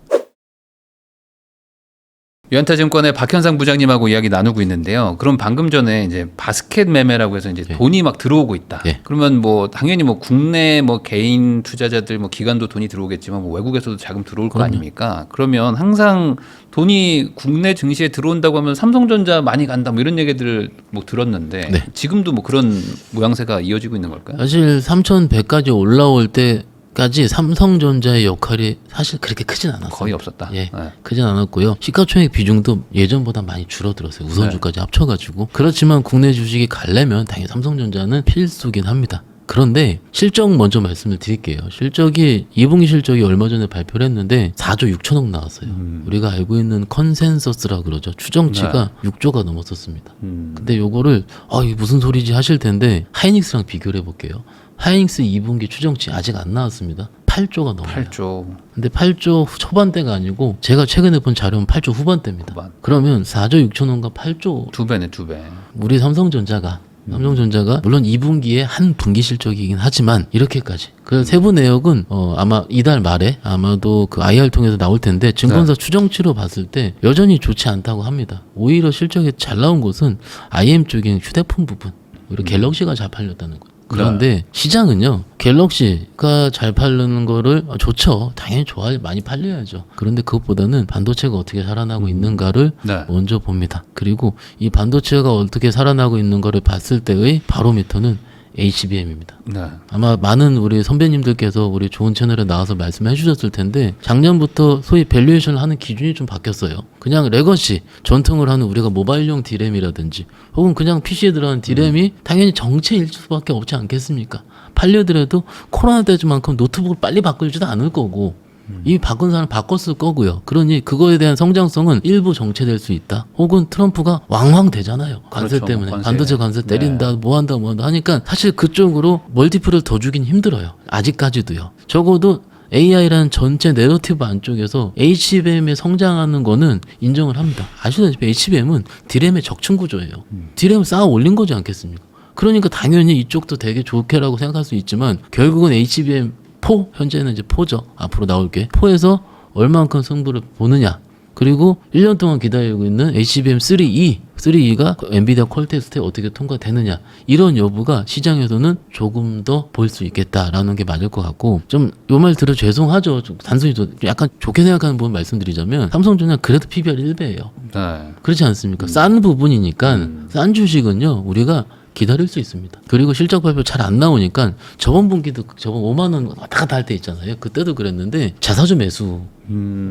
B: 유한타증권의 박현상 부장님하고 이야기 나누고 있는데요. 그럼 방금 전에 이제 바스켓 매매라고 해서 이제
A: 예.
B: 돈이 막 들어오고 있다.
A: 예.
B: 그러면 뭐 당연히 뭐 국내 뭐 개인 투자자들 뭐 기관도 돈이 들어오겠지만 뭐 외국에서도 자금 들어올 거
A: 그럼요.
B: 아닙니까? 그러면 항상 돈이 국내 증시에 들어온다고 하면 삼성전자 많이 간다 뭐 이런 얘기들을 뭐 들었는데
A: 네.
B: 지금도 뭐 그런 모양새가 이어지고 있는 걸까요?
A: 사실 3,100까지 올라올 때까지 삼성전자의 역할이 사실 그렇게 크진 않았어요.
B: 거의 없었다.
A: 예,
B: 네.
A: 크진 않았고요. 시가총액 비중도 예전보다 많이 줄어들었어요. 우선주까지 합쳐가지고. 그렇지만 국내 주식이 가려면 당연히 삼성전자는 필수긴 합니다. 그런데 실적 먼저 말씀을 드릴게요. 실적이 2분기 실적이 얼마 전에 발표를 했는데 4조 6천억 나왔어요. 우리가 알고 있는 컨센서스라 그러죠. 추정치가 6조가 넘었었습니다. 근데 요거를 이게 무슨 소리지 하실 텐데 하이닉스랑 비교를 해볼게요. 하이닉스 2분기 추정치 아직 안 나왔습니다. 8조가 넘어요.
B: 8조.
A: 근데 8조 초반대가 아니고 제가 최근에 본 자료는 8조 후반대입니다.
B: 후반.
A: 그러면 4조 6천 원과 8조
B: 2배네, 2배.
A: 우리 삼성전자가 물론 2분기에 한 분기 실적이긴 하지만 이렇게까지 그 세부 내역은 아마 이달 말에 아마도 그 IR 통해서 나올 텐데 증권사 추정치로 봤을 때 여전히 좋지 않다고 합니다. 오히려 실적이 잘 나온 곳은 IM 쪽인 휴대폰 부분 오히려 갤럭시가 잘 팔렸다는 거예요. 그런데 시장은요 갤럭시가 잘 팔리는 거를 좋죠, 당연히 좋아요, 많이 팔려야죠. 그런데 그것보다는 반도체가 어떻게 살아나고 있는가를
B: 네.
A: 먼저 봅니다. 그리고 이 반도체가 어떻게 살아나고 있는 거를 봤을 때의 바로미터는 HBM입니다.
B: 네.
A: 아마 많은 우리 선배님들께서 우리 좋은 채널에 나와서 말씀해 주셨을 텐데 작년부터 소위 밸류에이션을 하는 기준이 좀 바뀌었어요. 그냥 레거시 전통을 하는 우리가 모바일용 D램이라든지 혹은 그냥 PC에 들어가는 D램이 당연히 정체일 수밖에 없지 않겠습니까? 팔려더라도 코로나 때만큼 노트북을 빨리 바꾸지도 않을 거고 이미 바꾼 사람 바꿨을 거고요. 그러니 그거에 대한 성장성은 일부 정체될 수 있다. 혹은 트럼프가 왕왕 되잖아요. 관세
B: 그렇죠.
A: 때문에
B: 관세.
A: 반도체 관세
B: 네.
A: 때린다 뭐한다 하니까 사실 그쪽으로 멀티플을 더 주긴 힘들어요. 아직까지도요. 적어도 AI라는 전체 내러티브 안쪽에서 HBM에 성장하는 거는 인정을 합니다. 아시다시피 HBM은 D램의 적층 구조예요. D램을 쌓아 올린 거지 않겠습니까? 그러니까 당연히 이쪽도 되게 좋게라고 생각할 수 있지만 결국은 HBM 4, 현재는 이제 4죠. 앞으로 나올 게 4에서 얼만큼 승부를 보느냐. 그리고 1년 동안 기다리고 있는 HBM 3E가 엔비디아 퀄 테스트에 어떻게 통과되느냐. 이런 여부가 시장에서는 조금 더 보일 수 있겠다라는 게 맞을 것 같고, 좀 요 말 들어 죄송하죠. 좀 단순히 약간 좋게 생각하는 부분 말씀드리자면 삼성전자 그래도 PBR 1배예요.
B: 네.
A: 그렇지 않습니까? 싼 부분이니까 싼 주식은요 우리가 기다릴 수 있습니다. 그리고 실적 발표 잘 안 나오니까 저번 분기도 저번 5만 원 왔다 갔다 할 때 있잖아요. 그때도 그랬는데 자사주 매수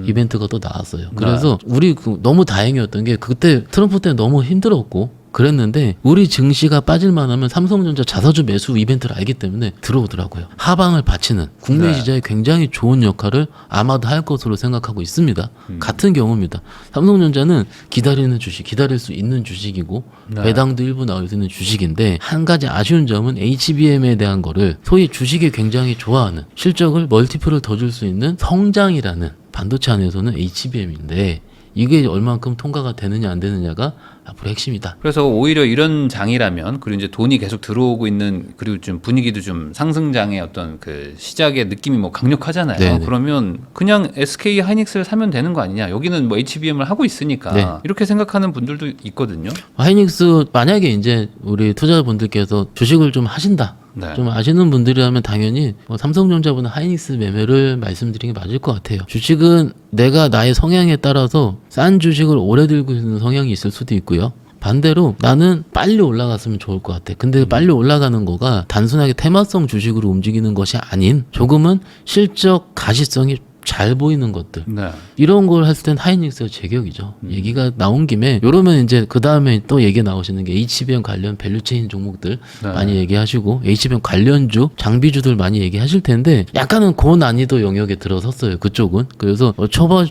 A: 이벤트가 또 나왔어요. 그래서 우리 너무 다행이었던 게 그때 트럼프 때 너무 힘들었고 그랬는데 우리 증시가 빠질만 하면 삼성전자 자사주 매수 이벤트를 알기 때문에 들어오더라고요. 하방을 받치는 국내 시장에 굉장히 좋은 역할을 아마도 할 것으로 생각하고 있습니다. 같은 경우입니다. 삼성전자는 기다리는 주식, 기다릴 수 있는 주식이고 배당도 일부 나올 수 있는 주식인데 한 가지 아쉬운 점은 HBM에 대한 거를 소위 주식이 굉장히 좋아하는 실적을 멀티플을 더 줄 수 있는 성장이라는 반도체 안에서는 HBM인데 이게 얼만큼 통과가 되느냐 안 되느냐가 앞으로 핵심이다.
B: 그래서 오히려 이런 장이라면 그리고 이제 돈이 계속 들어오고 있는 그리고 좀 분위기도 좀 상승장의 어떤 그 시작의 느낌이 뭐 강력하잖아요.
A: 네네.
B: 그러면 그냥 SK 하이닉스를 사면 되는 거 아니냐? 여기는 뭐 HBM을 하고 있으니까
A: 네.
B: 이렇게 생각하는 분들도 있거든요.
A: 하이닉스 만약에 이제 우리 투자자분들께서 주식을 좀 하신다.
B: 네.
A: 좀 아시는 분들이라면 당연히 삼성전자보다 하이닉스 매매를 말씀드리는 게 맞을 것 같아요. 주식은 내가 나의 성향에 따라서 싼 주식을 오래 들고 있는 성향이 있을 수도 있고요. 반대로 나는 빨리 올라갔으면 좋을 것 같아. 근데 빨리 올라가는 거가 단순하게 테마성 주식으로 움직이는 것이 아닌 조금은 실적 가시성이 잘 보이는 것들
B: 네.
A: 이런 걸 했을 땐 하이닉스가 제격이죠. 얘기가 나온 김에 이러면 이제 그 다음에 또 얘기 나오시는 게 HBM 관련 밸류체인 종목들
B: 네.
A: 많이 얘기하시고 HBM 관련주 장비주들 많이 얘기하실 텐데 약간은 고난이도 영역에 들어섰어요. 그쪽은. 그래서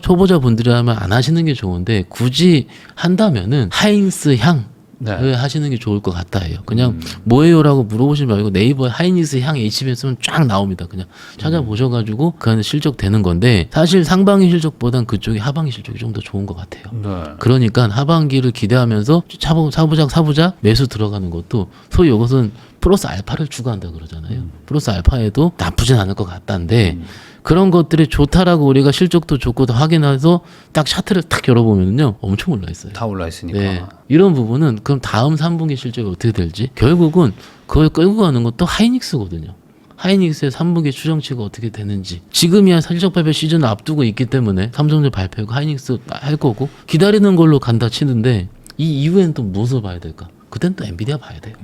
A: 초보자 분들이라면 안 하시는 게 좋은데 굳이 한다면은 하이닉스 향
B: 네.
A: 하시는 게 좋을 것 같아요. 그냥 뭐예요라고 물어보지 말고 네이버에 하이닉스 향 HBM 쓰면 쫙 나옵니다. 그냥 찾아보셔가지고 그 안에 실적 되는 건데 사실 상반기 실적보단 그쪽이 하반기 실적이 좀 더 좋은 것 같아요.
B: 네.
A: 그러니까 하반기를 기대하면서 사부작 매수 들어가는 것도 소위 이것은 플러스 알파를 추구한다 그러잖아요. 플러스 알파에도 나쁘진 않을 것 같다는데 그런 것들이 좋다라고 우리가 실적도 좋고 다 확인해서 딱 차트를 탁 열어보면요 엄청 올라 있어요.
B: 다 올라 있으니까.
A: 네. 이런 부분은 그럼 다음 3분기 실적이 어떻게 될지 결국은 그걸 끌고 가는 것도 하이닉스거든요. 하이닉스의 3분기 추정치가 어떻게 되는지 지금이야 실적 발표 시즌을 앞두고 있기 때문에 삼성전자 발표고 하이닉스 할 거고 기다리는 걸로 간다 치는데 이 이후에는 또 무엇을 봐야 될까? 그땐 또 엔비디아 봐야 돼요.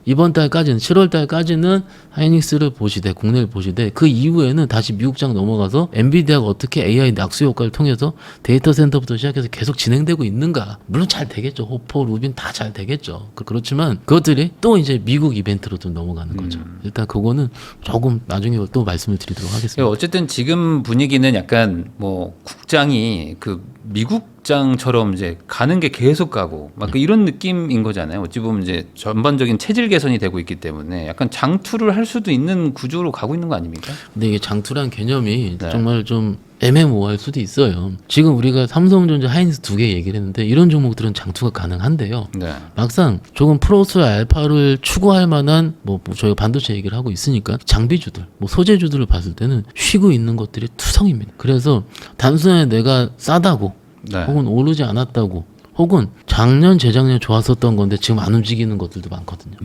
A: 이번 달까지는 7월 달까지는 하이닉스를 보시되 국내를 보시되 그 이후에는 다시 미국장 넘어가서 엔비디아가 어떻게 AI 낙수 효과를 통해서 데이터 센터부터 시작해서 계속 진행되고 있는가. 물론 잘 되겠죠. 호포, 루빈 다 잘 되겠죠. 그렇지만 그것들이 또 이제 미국 이벤트로 좀 넘어가는 거죠. 일단 그거는 조금 나중에 또 말씀을 드리도록 하겠습니다.
B: 어쨌든 지금 분위기는 약간 뭐 국장이 그 미국장처럼 이제 가는 게 계속 가고 막 이런 느낌인 거잖아요. 어찌 보면 이제 전반적인 체질 개선이 되고 있기 때문에 약간 장투를 할 수도 있는 구조로 가고 있는 거 아닙니까?
A: 근데 이게 장투란 개념이
B: 네.
A: 정말 좀 애매모호할 수도 있어요. 지금 우리가 삼성전자, 하이닉스 두 개 얘기를 했는데 이런 종목들은 장투가 가능한데요.
B: 네.
A: 막상 조금 플러스 알파를 추구할 만한 뭐 저희가 반도체 얘기를 하고 있으니까 장비주들, 뭐 소재주들을 봤을 때는 쉬고 있는 것들이 투성입니다. 그래서 단순하게 내가 싸다고
B: 네.
A: 혹은 오르지 않았다고 혹은 작년 재작년 좋았었던 건데 지금 안 움직이는 것들도 많거든요.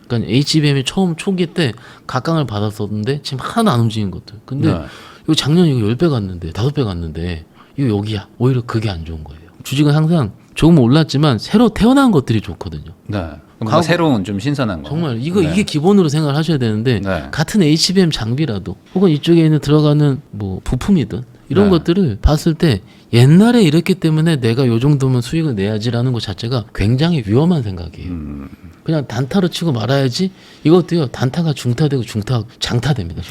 A: 그러니까 HBM이 처음 초기 때 각광을 받았었는데 지금 하나도 안 움직이는 것들. 근데
B: 네.
A: 이거 작년 이거 10배 갔는데 5배 갔는데 이거 여기야. 오히려 그게 안 좋은 거예요. 주식은 항상 조금 올랐지만 새로 태어난 것들이 좋거든요.
B: 네. 뭔가 새로운 좀 신선한 거.
A: 정말 이거
B: 네.
A: 이게 기본으로 생각을 하셔야 되는데
B: 네.
A: 같은 HBM 장비라도 혹은 이쪽에 있는 들어가는 뭐 부품이든 이런
B: 네.
A: 것들을 봤을 때 옛날에 이랬기 때문에 내가 요 정도면 수익을 내야지라는 것 자체가 굉장히 위험한 생각이에요. 그냥 단타로 치고 말아야지. 이것도요 단타가 중타되고 중타 장타됩니다.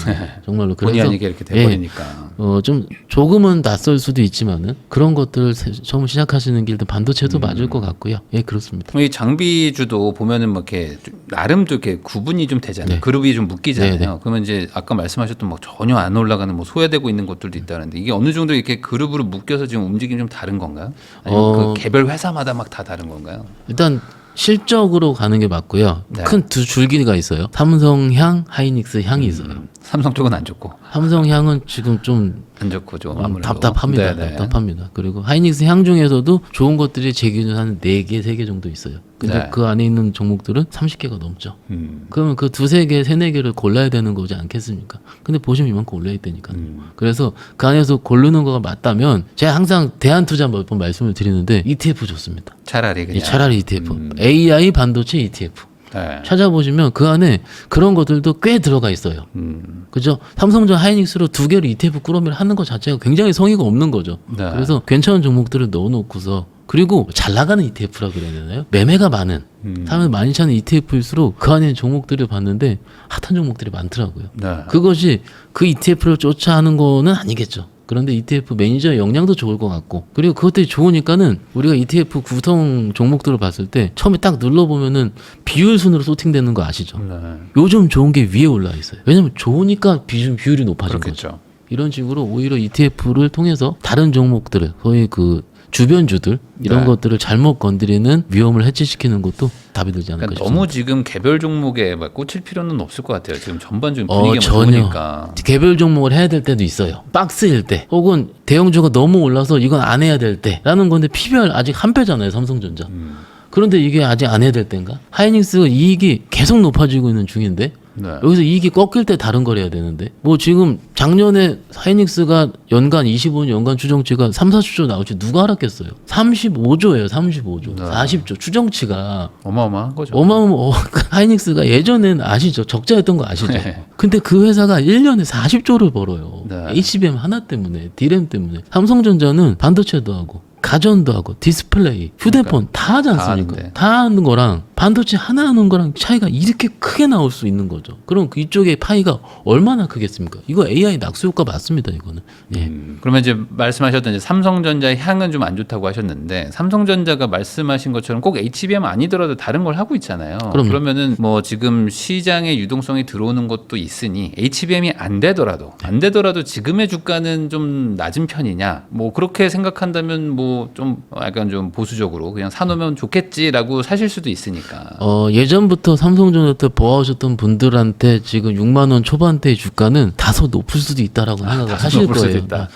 A: 정말로.
B: 본의
A: 그래서
B: 아니게 이렇게 돼버리니까.
A: 좀 조금은 낯설 수도 있지만은 그런 것들을 처음 시작하시는 길도 반도체도 맞을 것 같고요. 예, 그렇습니다.
B: 이 장비주도 보면은 뭐 이렇게 나름도 이렇게 구분이 좀 되잖아요.
A: 네.
B: 그룹이 좀 묶이잖아요.
A: 네, 네.
B: 그러면 이제 아까 말씀하셨던 뭐 전혀 안 올라가는 뭐 소외되고 있는 것들도 있다는데 이게 어느 정도 이렇게 그룹으로 묶여서 지금 움직임이 좀 다른 건가요? 아니면 그 개별 회사마다 막 다 다른 건가요?
A: 일단 실적으로 가는 게 맞고요.
B: 네.
A: 큰 두 줄기가 있어요. 삼성향, 하이닉스 향이 있어요.
B: 삼성 쪽은 안 좋고
A: 삼성향은 지금 좀
B: 안 좋고 좀 아무래도
A: 답답합니다.
B: 네네.
A: 답답합니다. 그리고 하이닉스 향 중에서도 좋은 것들이 제 기준에 한 4개, 3개 정도 있어요. 근데
B: 네.
A: 그 안에 있는 종목들은 30개가 넘죠.
B: 음.
A: 그러면 그 2-3개, 3-4개를 골라야 되는 거지 않겠습니까? 근데 보시면 이만큼 올려있다니까. 그래서 그 안에서 고르는 거가 맞다면 제가 항상 대한투자 몇 번 말씀을 드리는데 ETF 좋습니다.
B: 차라리 그냥
A: 차라리 ETF. AI 반도체 ETF.
B: 네.
A: 찾아보시면 그 안에 그런 것들도 꽤 들어가 있어요. 그죠? 삼성전 하이닉스로 2개로 ETF 꾸러미를 하는 것 자체가 굉장히 성의가 없는 거죠.
B: 네.
A: 그래서 괜찮은 종목들을 넣어놓고서 그리고 잘 나가는 ETF라 그래야 되나요? 매매가 많은 사람들 많이 찾는 ETF일수록 그 안에 종목들을 봤는데 핫한 종목들이 많더라고요.
B: 네.
A: 그것이 그 ETF를 쫓아 하는 거는 아니겠죠. 그런데 ETF 매니저의 역량도 좋을 것 같고 그리고 그것들이 좋으니까는 우리가 ETF 구성 종목들을 봤을 때 처음에 딱 눌러보면은 비율 순으로 소팅되는 거 아시죠?
B: 네.
A: 요즘 좋은 게 위에 올라와 있어요. 왜냐면 좋으니까 비율이 높아진 거죠.
B: 그렇겠죠.
A: 이런 식으로 오히려 ETF를 통해서 다른 종목들을 거의 그 주변주들 이런
B: 네.
A: 것들을 잘못 건드리는 위험을 해치시키는 것도 답이 되지 않을까
B: 그러니까
A: 싶습니다.
B: 너무 지금 개별 종목에 막 꽂힐 필요는 없을 것 같아요. 지금 전반적인 분위기가
A: 전혀.
B: 좋으니까.
A: 개별 종목을 해야 될 때도 있어요. 박스일 때 혹은 대형주가 너무 올라서 이건 안 해야 될 때라는 건데 PBR 아직 한 배잖아요. 삼성전자. 그런데 이게 아직 안 해야 될 때인가? 하이닉스가 이익이 계속 높아지고 있는 중인데
B: 네.
A: 여기서 이익이 꺾일 때 다른 걸 해야 되는데 뭐 지금 작년에 하이닉스가 연간 25년 연간 추정치가 3-4조 나올지 누가 알았겠어요. 35조예요. 35조.
B: 네.
A: 40조 추정치가
B: 어마어마한 거죠.
A: 하이닉스가 예전엔 아시죠? 적자였던 거 아시죠?
B: 네.
A: 근데 그 회사가 1년에 40조를 벌어요.
B: 네.
A: HBM 하나 때문에, DRAM 때문에. 삼성전자는 반도체도 하고 가전도 하고 디스플레이, 휴대폰 다 하지 않습니까?
B: 하는데.
A: 다 하는 거랑 반도체 하나 하는 거랑 차이가 이렇게 크게 나올 수 있는 거죠. 그럼 이쪽의 파이가 얼마나 크겠습니까? 이거 AI 낙수 효과 맞습니다. 이거는. 예.
B: 그러면 이제 말씀하셨던 이제 삼성전자의 향은 좀 안 좋다고 하셨는데 삼성전자가 말씀하신 것처럼 꼭 HBM 아니더라도 다른 걸 하고 있잖아요.
A: 그럼요.
B: 그러면은 뭐 지금 시장에 유동성이 들어오는 것도 있으니 HBM이 안 되더라도 지금의 주가는 좀 낮은 편이냐? 뭐 그렇게 생각한다면 뭐 좀 약간 좀 보수적으로 그냥 사놓으면 좋겠지라고 사실 수도 있으니까.
A: 예전부터 삼성전자 때 보아오셨던 분들한테 지금 6만 원 초반대의 주가는 다소 높을 수도 있다라고 생각을 하실
B: 높을 수도
A: 거예요.
B: 있다.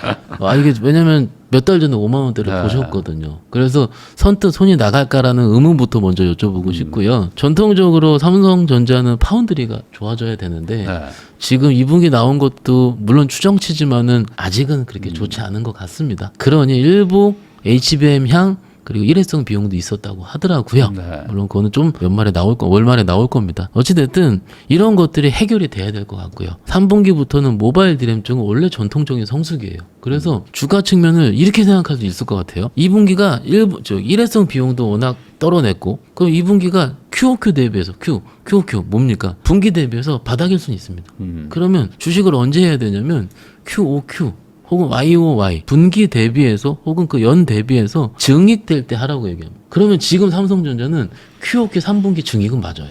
A: 이게 왜냐면 몇 달 전에 5만 원대를
B: 네.
A: 보셨거든요. 그래서 선뜻 손이 나갈까라는 의문부터 먼저 여쭤보고 싶고요. 전통적으로 삼성전자는 파운드리가 좋아져야 되는데
B: 네.
A: 지금 2분기 나온 것도 물론 추정치지만은 아직은 그렇게 좋지 않은 것 같습니다. 그러니 일부 HBM 향 그리고 일회성 비용도 있었다고 하더라고요.
B: 네.
A: 물론 그거는 좀 연말에 월말에 나올 겁니다. 어찌됐든 이런 것들이 해결이 돼야 될 것 같고요. 3분기부터는 모바일 디램 쪽은 원래 전통적인 성수기예요. 그래서 주가 측면을 이렇게 생각할 수 있을 것 같아요. 2분기가 일회성 비용도 워낙 떨어냈고 그럼 2분기가 QOQ 대비해서 QOQ 뭡니까? 분기 대비해서 바닥일 수는 있습니다. 그러면 주식을 언제 해야 되냐면 QOQ 혹은 YOY 분기 대비해서 혹은 그 연 대비해서 증익될 때 하라고 얘기합니다. 그러면 지금 삼성전자는 QOQ 3분기 증익은 맞아요.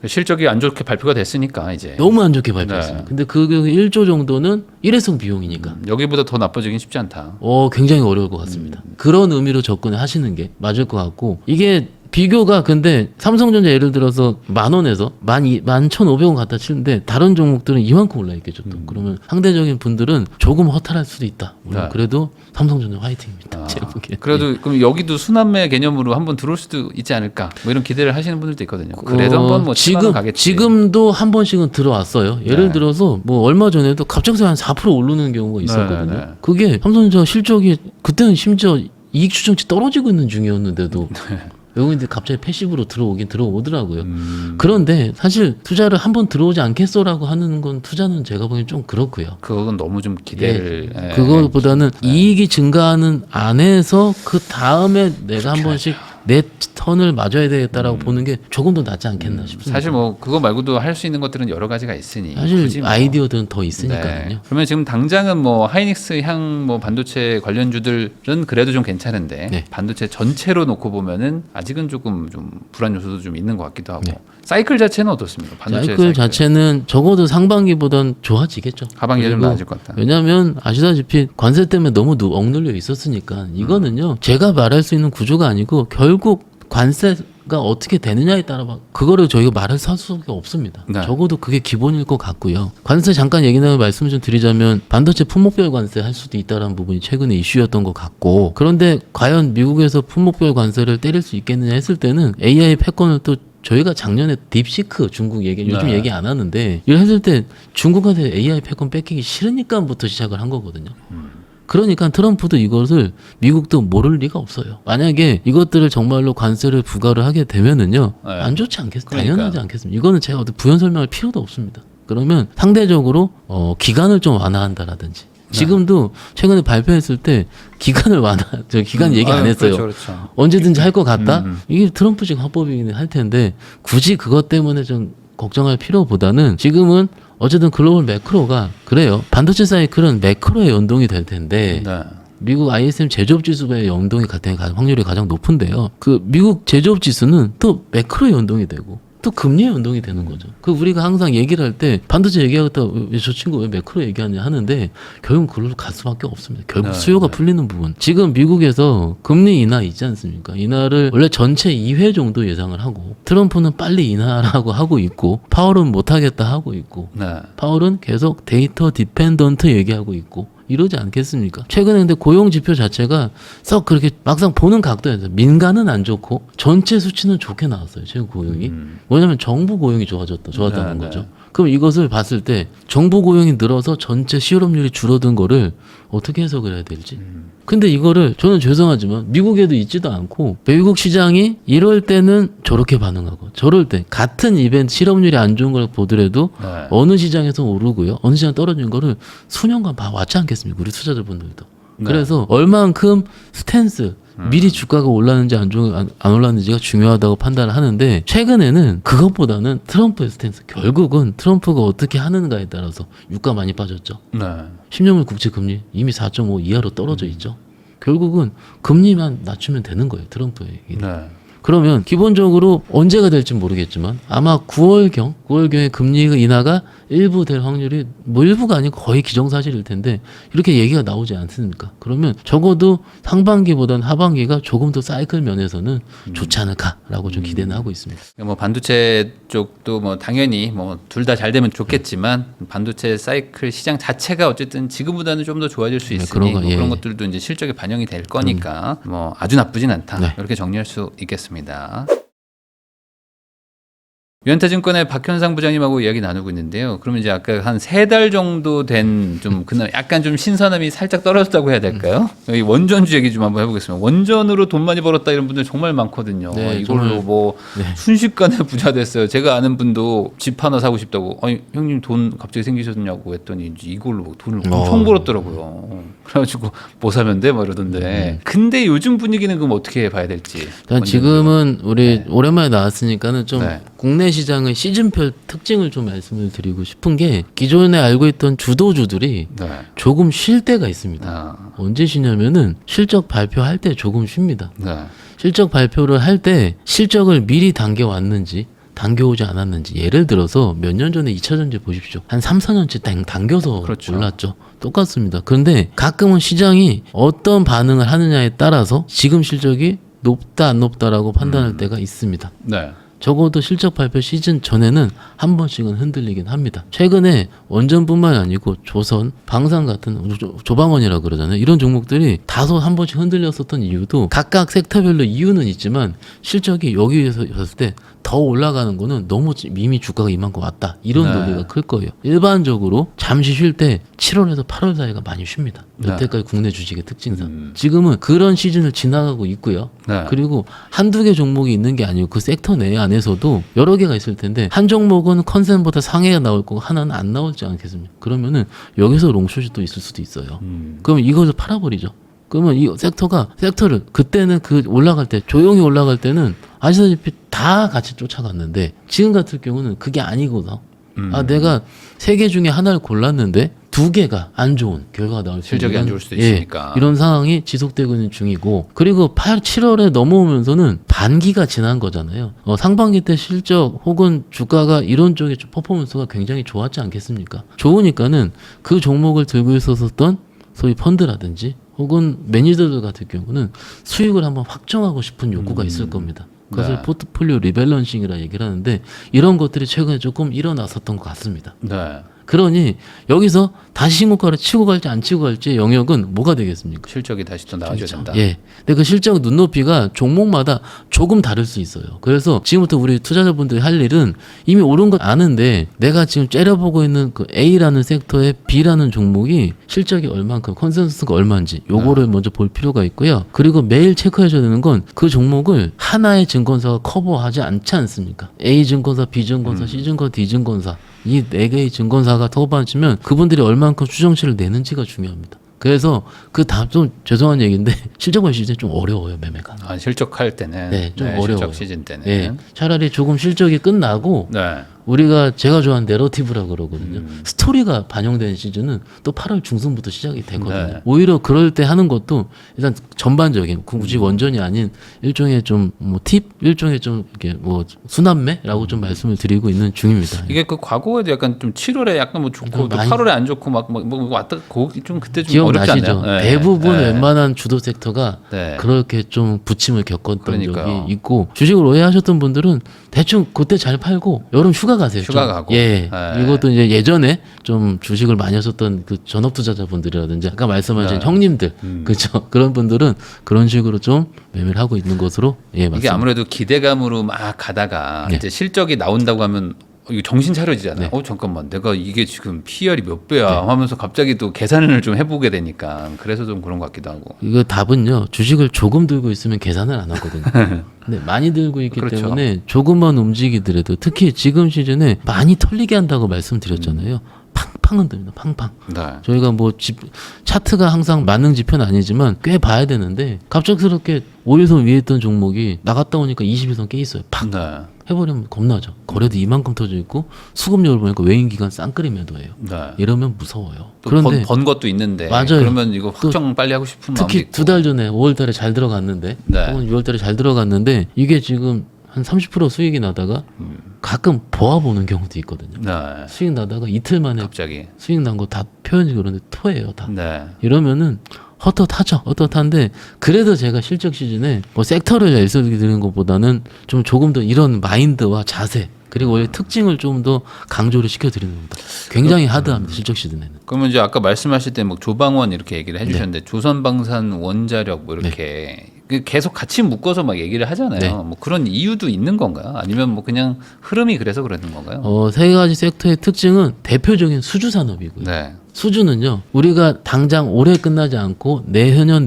B: 실적이 안 좋게 발표가 됐으니까 이제
A: 너무 안 좋게 발표했습니다.
B: 네.
A: 근데 그 1조 정도는 일회성 비용이니까
B: 여기보다 더 나빠지긴 쉽지 않다.
A: 굉장히 어려울 것 같습니다. 그런 의미로 접근을 하시는 게 맞을 것 같고 이게 비교가 근데 삼성전자 예를 들어서 10,000원에서 11,500원 갖다 치는데 다른 종목들은 이만큼 올라 있겠죠. 또. 그러면 상대적인 분들은 조금 허탈할 수도 있다. 물론
B: 네.
A: 그래도 삼성전자 화이팅입니다. 제가 보기엔.
B: 그래도 그럼 여기도 순환매 개념으로 한번 들어올 수도 있지 않을까? 뭐 이런 기대를 하시는 분들도 있거든요. 그래도 한번 뭐 7만 원 가겠지.
A: 지금도 한 번씩은 들어왔어요. 예를
B: 네.
A: 들어서 뭐 얼마 전에도 갑자기 한 4% 오르는 경우가 있었거든요.
B: 네, 네.
A: 그게 삼성전자 실적이 그때는 심지어 이익 추정치 떨어지고 있는 중이었는데도 외국인들이 갑자기 패시브로 들어오긴 들어오더라고요. 그런데 사실 투자를 한번 들어오지 않겠어라고 하는 건 투자는 제가 보기엔 좀 그렇고요.
B: 그건 너무 좀 기대를
A: 그거보다는 이익이 증가하는 안에서 그 다음에 내가 한 번씩 내 턴을 맞아야 되겠다라고 보는 게 조금 더 낫지 않겠나 싶습니다.
B: 사실 뭐 그거 말고도 할 수 있는 것들은 여러 가지가 있으니
A: 사실
B: 굳이 뭐.
A: 아이디어들은 더 있으니까요.
B: 네. 그러면 지금 당장은 뭐 하이닉스 향 뭐 반도체 관련주들은 그래도 좀 괜찮은데
A: 네.
B: 반도체 전체로 놓고 보면은 아직은 조금 좀 불안 요소도 좀 있는 것 같기도 하고
A: 네.
B: 사이클 자체는 어떻습니까? 반도체
A: 사이클 자체는 적어도 상반기보단 좋아지겠죠.
B: 하반기에 좀
A: 그리고
B: 나아질 것 같다.
A: 왜냐하면 아시다시피 관세 때문에 너무 억눌려 있었으니까 이거는요 제가 말할 수 있는 구조가 아니고 결국 관세가 어떻게 되느냐에 따라 그거를 저희가 말할 수가 없습니다.
B: 네.
A: 적어도 그게 기본일 것 같고요. 관세 잠깐 얘기 나면 말씀 좀 드리자면 반도체 품목별 관세 할 수도 있다는 부분이 최근에 이슈였던 것 같고 그런데 과연 미국에서 품목별 관세를 때릴 수 있겠느냐 했을 때는 AI 패권을 또 저희가 작년에 딥시크 중국 얘기 요즘
B: 네.
A: 얘기 안 하는데 이걸 했을 때 중국한테 AI 패권 뺏기기 싫으니까부터 시작을 한 거거든요. 그러니까 트럼프도 이것을 미국도 모를 리가 없어요. 만약에 이것들을 정말로 관세를 부과를 하게 되면은요
B: 네.
A: 안 좋지 않겠습니까?
B: 그러니까.
A: 당연하지 않겠습니까? 이거는 제가 어디 부연 설명할 필요도 없습니다. 그러면 상대적으로 기간을 좀 완화한다라든지 지금도 최근에 발표했을 때 기간을 기간 얘기 안 했어요.
B: 그렇죠.
A: 언제든지 할 것 같다. 이게 트럼프식 화법이긴 할 텐데 굳이 그것 때문에 좀 걱정할 필요보다는 지금은 어쨌든 글로벌 매크로가 그래요. 반도체 사이클은 매크로에 연동이 될 텐데
B: 네.
A: 미국 ISM 제조업 지수에 연동이 갈 확률이 가장 높은데요. 그 미국 제조업 지수는 또 매크로에 연동이 되고 또 금리에 연동이 되는 거죠. 그 우리가 항상 얘기를 할 때 반도체 얘기하겠다 왜 저 친구 왜 매크로 얘기하냐 하는데 결국 그걸로 갈 수밖에 없습니다. 결국
B: 네,
A: 수요가 풀리는 부분. 지금 미국에서 금리 인하 있지 않습니까? 인하를 원래 전체 2회 정도 예상을 하고 트럼프는 빨리 인하라고 하고 있고 파월은 못하겠다 하고 있고
B: 네.
A: 파월은 계속 데이터 디펜던트 얘기하고 있고 이러지 않겠습니까? 최근에 근데 고용 지표 자체가 썩 그렇게 막상 보는 각도에서 민간은 안 좋고 전체 수치는 좋게 나왔어요. 최근 고용이. 뭐냐면 정부 고용이 좋았다는
B: 네,
A: 거죠.
B: 네.
A: 그럼 이것을 봤을 때 정부 고용이 늘어서 전체 실업률이 줄어든 거를 어떻게 해석을 해야 될지. 근데 이거를 저는 죄송하지만 미국에도 있지도 않고 미국 시장이 이럴 때는 저렇게 반응하고 저럴 때 같은 이벤트 실업률이 안 좋은 걸 보더라도
B: 네.
A: 어느 시장에서 오르고요. 어느 시장 떨어진 거를 수년간 봐왔지 않겠습니까? 우리 투자자분들도.
B: 네.
A: 그래서 얼만큼 스탠스 미리 주가가 올랐는지 안 올랐는지가 중요하다고 판단을 하는데 최근에는 그것보다는 트럼프의 스탠스 결국은 트럼프가 어떻게 하는가에 따라서 유가 많이 빠졌죠.
B: 네.
A: 10년물 국채 금리 이미 4.5 이하로 떨어져 있죠. 결국은 금리만 낮추면 되는 거예요. 트럼프의 얘기는.
B: 네.
A: 그러면 기본적으로 언제가 될지 모르겠지만 아마 9월경에 금리 인하가 일부 될 확률이 뭐 일부가 아니고 거의 기정사실일 텐데 이렇게 얘기가 나오지 않습니까? 그러면 적어도 상반기보다는 하반기가 조금 더 사이클 면에서는 좋지 않을까라고 좀 기대는 하고 있습니다.
B: 뭐 반도체 쪽도 뭐 당연히 뭐 둘 다 잘 되면 좋겠지만 반도체 사이클 시장 자체가 어쨌든 지금보다는 좀 더 좋아질 수 있으니
A: 그런 거,
B: 뭐
A: 예,
B: 그런
A: 예.
B: 것들도 이제 실적에 반영이 될 거니까 뭐 아주 나쁘진 않다.
A: 네.
B: 이렇게 정리할 수 있겠습니다. 유한타증권의 박현상 부장님하고 이야기 나누고 있는데요. 그러면 이제 아까 한 3달 정도 된 좀 그날 약간 좀 신선함이 살짝 떨어졌다고 해야 될까요? 여기 원전주 얘기 좀 한번 해보겠습니다. 원전으로 돈 많이 벌었다 이런 분들 정말 많거든요.
A: 네,
B: 이걸로
A: 정말,
B: 뭐
A: 네.
B: 순식간에 부자 됐어요. 제가 아는 분도 집 하나 사고 싶다고 아니 형님 돈 갑자기 생기셨냐고 했더니 이제 이걸로 돈을 엄청 벌었더라고요. 그래가지고 뭐 사면 돼? 뭐 이러던데. 근데 요즘 분위기는 그럼 어떻게 봐야 될지.
A: 일단 지금은 우리
B: 네.
A: 오랜만에 나왔으니까는 좀
B: 네.
A: 국내 시장의 시즌별 특징을 좀 말씀을 드리고 싶은 게 기존에 알고 있던 주도주들이
B: 네.
A: 조금 쉴 때가 있습니다.
B: 아,
A: 언제 쉬냐면은 실적 발표할 때 조금 쉽니다.
B: 네.
A: 실적 발표를 할 때 실적을 미리 당겨왔는지 당겨오지 않았는지 예를 들어서 몇 년 전에 2차전지 보십시오. 한 3, 4년째 당겨서
B: 그렇죠.
A: 올랐죠. 똑같습니다. 그런데 가끔은 시장이 어떤 반응을 하느냐에 따라서 지금 실적이 높다 안 높다라고 판단할 때가 있습니다.
B: 네.
A: 적어도 실적 발표 시즌 전에는 한 번씩은 흔들리긴 합니다. 최근에 원전뿐만 아니고 조선, 방산 같은 조방원이라고 그러잖아요. 이런 종목들이 다소 한 번씩 흔들렸었던 이유도 각각 섹터별로 이유는 있지만 실적이 여기에서 였을 때 더 올라가는 거는 너무 이미 주가가 이만큼 왔다. 이런
B: 네.
A: 논리가 클 거예요. 일반적으로 잠시 쉴 때 7월에서 8월 사이가 많이 쉽니다. 여태까지 국내 주식의 특징상. 지금은 그런 시즌을 지나가고 있고요.
B: 네.
A: 그리고 한두 개 종목이 있는 게 아니고 그 섹터 내 안에서도 여러 개가 있을 텐데 한 종목은 컨센보다 상해가 나올 거고 하나는 안 나올지 않겠습니까? 그러면은 여기서 롱숏이 또 있을 수도 있어요. 그러면 이것을 팔아버리죠. 그러면 이 섹터를 그때는 그 올라갈 때 조용히 올라갈 때는 아시다시피 다 같이 쫓아갔는데 지금 같은 경우는 그게 아니거든. 내가 세 개 중에 하나를 골랐는데 두 개가 안 좋은 결과가 나올 수
B: 실적이
A: 있는
B: 안 좋을 수도 있으니까.
A: 이런 상황이 지속되고 있는 중이고 그리고 7월에 넘어오면서는 반기가 지난 거잖아요. 상반기 때 실적 혹은 주가가 이런 쪽의 퍼포먼스가 굉장히 좋았지 않겠습니까? 좋으니까는 그 종목을 들고 있었던 소위 펀드라든지 혹은 매니저들 같은 경우는 수익을 한번 확정하고 싶은 욕구가 있을 겁니다. 그것을
B: 네.
A: 포트폴리오 리밸런싱이라 얘기를 하는데 이런 것들이 최근에 조금 일어났었던 것 같습니다.
B: 네.
A: 그러니 여기서 다시 신고가를 치고 갈지 안 치고 갈지의 영역은 뭐가 되겠습니까?
B: 실적이 다시 또 나와줘야 된다.
A: 예. 근데 그 실적 눈높이가 종목마다 조금 다를 수 있어요. 그래서 지금부터 우리 투자자분들이 할 일은 이미 오른 거 아는데 내가 지금 째려보고 있는 그 A라는 섹터의 B라는 종목이 실적이 얼만큼 컨센서스가 얼마인지 요거를 먼저 볼 필요가 있고요. 그리고 매일 체크해줘야 되는 건 그 종목을 하나의 증권사가 커버하지 않지 않습니까? A 증권사, B 증권사, C 증권사, D 증권사 이 네 개의 증권사가 커버하시면 그분들이 얼만큼 추정치를 내는지가 중요합니다. 그래서 그 다음 좀 죄송한 얘기인데 실적 발표 시즌 좀 어려워요 매매가.
B: 아, 실적할 때는.
A: 네, 좀 어려워요.
B: 실적 시즌 때는.
A: 예, 차라리 조금 실적이 끝나고
B: 네.
A: 제가 좋아하는 내러티브라고 그러거든요. 스토리가 반영된 시즌은 또 8월 중순부터 시작이 되거든요.
B: 네.
A: 오히려 그럴 때 하는 것도 일단 전반적인 굳이 원전이 아닌 일종의 좀 뭐 팁, 일종의 좀 이렇게 뭐 순환매라고 좀 말씀을 드리고 있는 중입니다.
B: 이게 그 과거에도 약간 좀 7월에 약간 뭐 좋고 또
A: 많이-
B: 8월에 안 좋고 막 왔다 좀 그때 좀 어렵지
A: 기억나시죠?
B: 않나요? 네.
A: 대부분
B: 네.
A: 웬만한 주도 섹터가
B: 네.
A: 그렇게 좀 부침을 겪었던
B: 그러니까요.
A: 적이 있고 주식을 오해하셨던 분들은 대충 그때 잘 팔고 여름 휴가 가세요.
B: 휴가
A: 좀.
B: 가고.
A: 예.
B: 네.
A: 이것도 이제 예전에 좀 주식을 많이 하셨던 그 전업 투자자분들이라든지 아까 말씀하신
B: 네.
A: 형님들 그렇죠. 그런 분들은 그런 식으로 좀 매매를 하고 있는 것으로 예, 맞습니다.
B: 이게 아무래도 기대감으로 막 가다가
A: 네.
B: 이제 실적이 나온다고 하면 이거 정신 차려지잖아요.
A: 네.
B: 잠깐만, 내가 이게 지금 PER이 몇 배야 하면서 갑자기 또 계산을 좀 해보게 되니까 그래서 좀 그런 것 같기도 하고.
A: 이거 답은요. 주식을 조금 들고 있으면 계산을 안 하거든요. 근데 많이 들고 있기
B: 그렇죠.
A: 때문에 조금만 움직이더라도 특히 지금 시즌에 많이 털리게 한다고 말씀드렸잖아요. 팡팡 흔듭니다. 팡팡.
B: 네.
A: 저희가 뭐 차트가 항상 만능 지표는 아니지만 꽤 봐야 되는데 갑작스럽게 5일선 위에 있던 종목이 나갔다 오니까 20일선 깨 있어요. 팍
B: 네.
A: 해버리면 겁나죠. 거래도 이만큼 터져 있고 수급률을 보니까 외인 기관 쌍끌이 매도예요.
B: 네.
A: 이러면 무서워요.
B: 또
A: 그런데
B: 번 것도 있는데.
A: 맞아요.
B: 그러면 이거 확정 빨리 하고 싶은 마음도
A: 특히
B: 있고.
A: 2달 전에 5월달에 잘 들어갔는데
B: 네.
A: 혹은 6월달에 잘 들어갔는데 이게 지금 한 30% 수익이 나다가 가끔 보아보는 경우도 있거든요.
B: 네.
A: 수익 나다가 이틀 만에
B: 갑자기.
A: 수익 난 거 다 표현이 그런데 토해요 다.
B: 네.
A: 이러면은 헛헛하죠. 헛헛한데 그래도 제가 실적 시즌에 뭐 섹터를 일설드리는 것보다는 좀 조금 더 이런 마인드와 자세 그리고 원래 특징을 좀 더 강조를 시켜드리는 겁니다. 굉장히 하드합니다. 실적 시즌에는.
B: 그러면 이제 아까 말씀하실 때 뭐 조방원 이렇게 얘기를 해주셨는데 조선방산 원자력 뭐 이렇게 계속 같이 묶어서 막 얘기를 하잖아요.
A: 네.
B: 뭐 그런 이유도 있는 건가요? 아니면 뭐 그냥 흐름이 그래서 그러는 건가요?
A: 세 가지 섹터의 특징은 대표적인 수주 산업이고요.
B: 네.
A: 수주는요, 우리가 당장 올해 끝나지 않고 내후년,